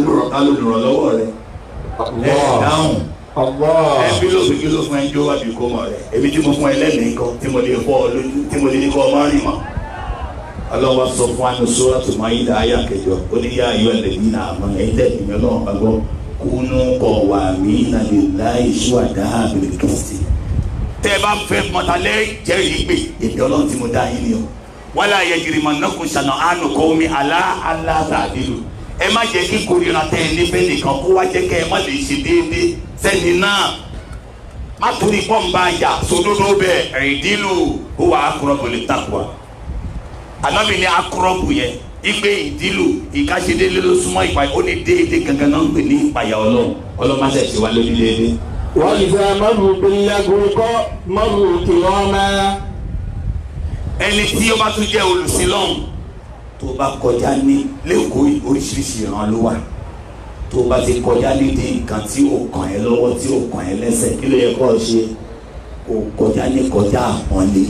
S3: lùrọ̀ lọ́wọ́ rẹ ẹ̀ dáhùn ẹbí ló fi kí ló fún ẹjọ́ wá bí kò mọ̀ rẹ̀ ebi tí mo fún ẹ lẹ́mìí kan tí mo lè fọ́ ọ lójú tí mo lè ní kọ́ ọmọ rìn mọ́. ọlọ́wọ́ sọ fún wa ní Suratul Maida àyà kẹjọ ó ní yá ayọ́ ẹlẹ́bí náà àmọ́ ẹ̀yin tẹ̀ ìmọ̀ ọlọ́run bá gbọ́ kúnú qawwamina lillahi shuhada'a bil qisti. tẹ́ ẹ bá fẹ́ mọ̀tálẹ́ jẹ́rìí gbé èdè ọlọ́run tí mo dá yín ni o wala yajrimannakum shana'anu qawmin ala alla ta'dilu ẹ má jẹ́ kí kórìíra tẹ ẹ níbẹ̀ nìkan kó wá jẹ́ kẹ́ ẹ má lè ṣe déédéé sẹ́ni náà má torí pọ́ǹba yà sódódó bẹ́ẹ̀ ẹ̀rídìlù huwa aqrabu lit-taqwa ànábì ní akọrọ́bù yẹn ìgbé ìdílù ìkáṣedélé ló súnmọ́ ìpàyà ó ní déédéé gangan náà ń pè ní ìpàyà ọlọ́run má ṣe ṣe wá lórí déédéé.
S2: wọ́n ìfẹ́ mọ́rù bil-lagwi kọ́ mọ́rù kirama.
S3: ẹni tí ó bá tún jẹ́ olùsìn lọ́hùn tó bá kọjá ní lẹ́kọ̀ọ́ oríṣiríṣi ìran ló wà tó bá ti kọjá nídìí nǹkan tí ò kàn ẹ́ lọ́wọ́ tí ò kàn ẹ́ lẹ́sẹ̀ kí ló yẹ kó o ṣe kó kọjá ní kọjá àpọ́nlé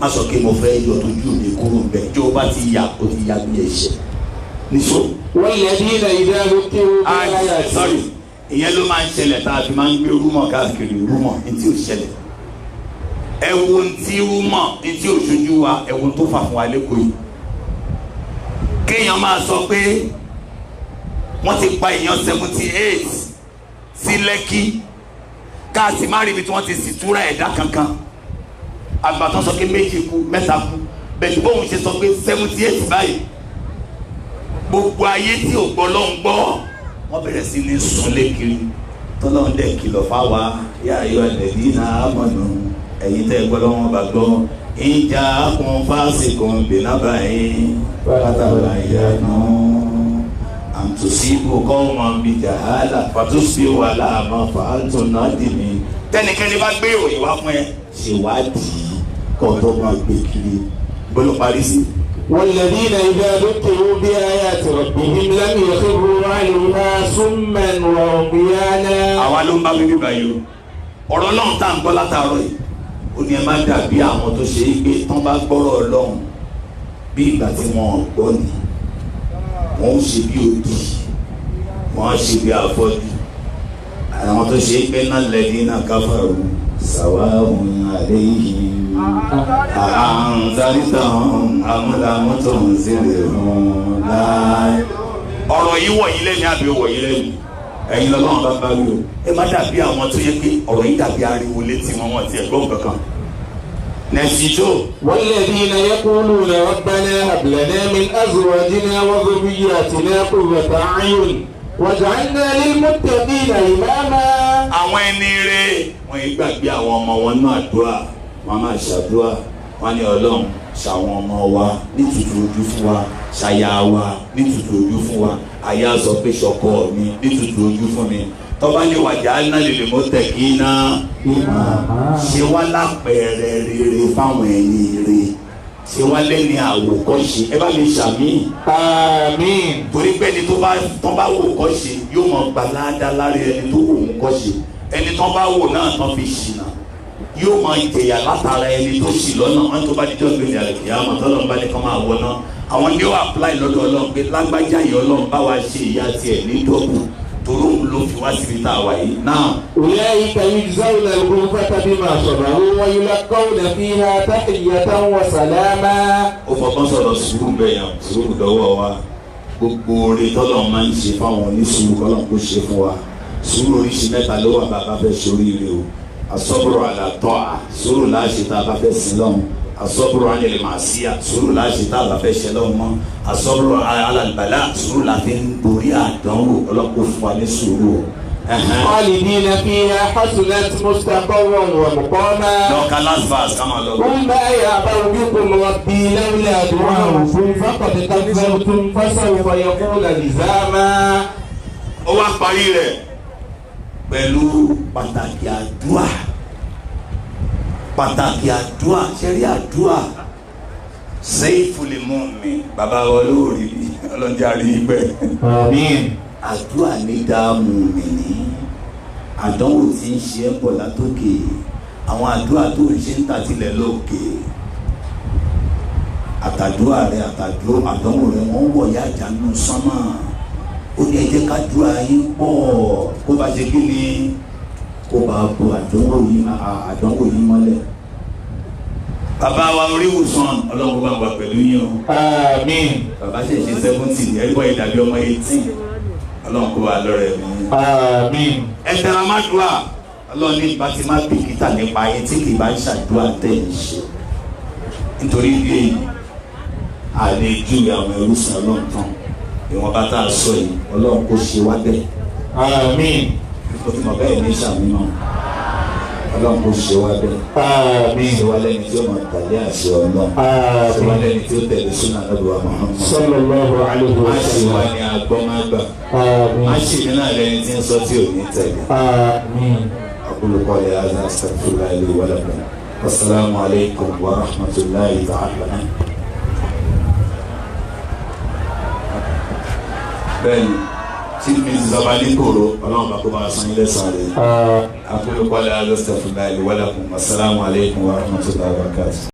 S3: má sọ pé mo fẹ́ yọ tójú mi kúrò bẹ́ẹ̀ tí o bá ti yà o ti yà bí ẹ̀ṣẹ̀ níṣó.
S2: walladhina idha dhukiru bi ayati.
S3: sorry ìyẹn ló máa ń ṣẹlẹ̀ tá a fi máa ń gbé rúmọ̀ káàkiri rúmọ̀ ní tí ò ṣẹlẹ̀ ẹ wo ti rúmọ̀ ní tí ò ṣojú wa ẹ wo tó fà fún wa lẹ́kọ̀ọ́ yìí kéèyàn máa sọ pé wọ́n ti pa èèyàn 78 sí Lẹ́kì káàsì má rí ibi tí wọ́n ti sì túra ẹ̀dá kankan àgbàtàn sọ pé 2 kú 3 kú bẹ́ẹ̀ bóun ṣe sọ pé 78 báyìí gbogbo ayé tí ò gbọ́ ló ń gbọ́ wọ́n bẹ̀rẹ̀ sí ní sùn lékiri tọ́lọ́run dẹ̀ kìlọ̀ fáwa yá ayọ̀ alladhina amanu ẹ̀yin tẹ́ gbọ́ lọ́wọ́ bá gbọ́ ìjà kún fásikùn bìnnábàáyé pátábà ìyanu àtúnṣíbù qawman bijahala fatusbihu ala ma fa'altum nadimin. tẹnikẹ́ni bá gbé ìròyìn wá fún ẹ ṣèwádìí kọ́ tó máa gbé kiri bọ́lá parí sí.
S2: والذين إذا ذكروا بآيات ربهم لم يخروا عليها صما وعميانا.
S3: àwa ló ń bá bíbí báyìí o ọ̀rọ̀ náà tá à ń gbọ́ látàárọ̀ yìí ó ní ẹ má dàbí àwọn tó ṣe é pé tán bá gbọ́rọ̀ Ọlọ́run bí ìgbà tí wọ́n gbọ́ ni wọ́n ń ṣe bí odi wọ́n á ṣe bí afọ́jú àwọn tó ṣe é pé náà lẹ́dí náà káfàrú sawa'un alayhim àǹzárítàn amúlámútò ń zèrè hàn láì. ọ̀rọ̀ yìí wọ̀nyí lẹ́nu àbí wọ̀nyí lẹ́nu ẹ̀yin lọ́lọ́run bá bá wí o ẹ má dàbí àwọn tó yẹ pé ọ̀rọ̀ yìí dàbí ariwo létí wọn wọn ti ẹ̀gbọ́n kankan nẹ̀sítò.
S2: والذين يقولون ربنا هب لنا من أزواجنا وذرياتنا قرة أعين واجعلنا للمتقين إماما.
S3: àwọn ẹni rere wọn yìí gbàgbé àwọn ọmọ wọn náà àdúrà wọn máa ṣàdúrà wọn ní Ọlọ́run ṣàwọn ọmọ wa nítutù ojú fún wa ṣàyà wa nítutù ojú fún wa àyà sọ pé ṣọkọ mi nítutù ojú fún mi tọ́ba ní wàjà náà lè mọ́ tẹ̀kí náà ṣe wá lápẹẹrẹ rere fáwọn ẹni rere ṣe wá lẹ́ni àwòkọ́ṣe ẹ bá mi ṣàmì.
S2: àmín.
S3: torí pé ẹni tó bá wò kọ́ṣe yóò mọ gbalada lára ẹni tó wò ń kọ́ṣe ẹni tó bá wò náà tán fi ṣìnà yóò mọ ìjẹyà látara ẹni tó ṣì lọ́nà wọn tó bá dídọ́ gbé ní àlùkìyà àmọ́ tọ́lọ́ bá ní kọ́ máa wọ náà àwọn ni ó apply lọ́dọ̀ Ọlọ́run pé lágbájá yìí Ọlọ́run bá wa ṣe ìyá tiẹ̀ ní dọ́kù toro ló fi wá síbi tá a wà yìí náà.
S2: أولئك يجزون الغرفة بما صبروا ويلقون فيها تحية وسلاما.
S3: ó fọkàn sọ̀rọ̀ sùúrù bẹ́ẹ̀ yẹn sùúrù dọ́wọ́ wa gbogbo oore tọ́lọ̀ máa ń ṣe fáwọn oníṣòwò kọ́lọ̀ kó ṣe fún wa sùúrù oríṣi mẹ́ta ló wà bá a bá fẹ́ ṣoríire o asọ́bùrù àlàtọ́ à sùúrù láṣẹ tá a bá fẹ́ sin lọ́hùn asọ́bùrù àlẹ́lẹ́ màá sí à sùúrù láṣẹ tá a bá fẹ́ ṣe lọ́hùn mọ́ asọ́bùrù alàlùbálà sùúrù láti ń borí àdánwò ọlọ́kọ̀ fún wa ní sùúrù o.
S2: خالدين فيها حسنت مستقرا ومقاما.
S3: lọ́ọ̀ka last verse ká máa lọ.
S2: قل ما يعبأ بكم ربي لولا دعاؤكم فقد كذبتم فسوف يكون لزاما.
S3: ó wá parí rẹ̀ pẹ̀lú pàtàkì àdúrà ṣẹ́rí àdúrà Sayful Mu'min bàbá wa olórí ọlọ́njà rí ibẹ̀.
S2: àmín.
S3: àdúrà ní dààmú mi ní àdánwò tí ń ṣe é pọ̀ látòkè àwọn àdúrà tó ń ṣe ń tàtílẹ̀ lókè àtàdúrà rẹ àdánwò rẹ wọ́n wọ̀ yá àjànú sánmà ó ní ẹ jẹ́ ká dúrà yín pọ̀ kó bá ṣe kí ni kó bá bo àdánwò yìí mọ́lẹ̀. bàbá wa oríwùsàn ọlọ́run bá wà pẹ̀lú yín o.
S2: àmín.
S3: bàbá ṣe ṣe 70 ẹ̀gbọ́n ìdàbí ọmọ 18 ọlọ́run kó wà lọ́rẹ̀ mi.
S2: àmín.
S3: ẹ tẹ̀ra má dùà ọlọ́run ní ìbá ti má bìkítà nípa ayé tí kì í bá ń ṣàdúrà tẹ̀yìn ṣe nítorí ilé yìí àlejò àwọn ẹrúsìn ọlọ́run tán ìwọ̀n bá tá a sọ yìí ọlọ́run kó ṣe wá bẹ́ẹ̀.
S2: àmín.
S3: ó ti mọ̀ bẹ́ẹ̀ ní sàmì náà ọlọ́run kó ṣe wá bẹ́ẹ̀.
S2: àmín.
S3: ṣe wá lẹ́ni tí ó máa tẹ̀lé àṣẹ ọlọ́run. ṣe wá lẹ́ni tí ó tẹ̀lé súnà Ànábì Muhammad.
S2: sallallahu alaihi wa
S3: má ṣe
S2: sallam.
S3: wá ní agbọ́n má gbà. má ṣe ní náà lẹ́ni tí ń sọ tí ò ní tẹ̀lé.
S2: àmín.
S3: أقول قولي هذا أستغفر الله لي ولكم والسلام عليكم ورحمة الله تعالى. bẹ́ẹ̀ni tí mi zabali koro Ọlọ́run bá kó bá san ilé sáré. أقول قولي هذا أستغفر الله لي ولكم والسلام عليكم ورحمة الله وبركاته.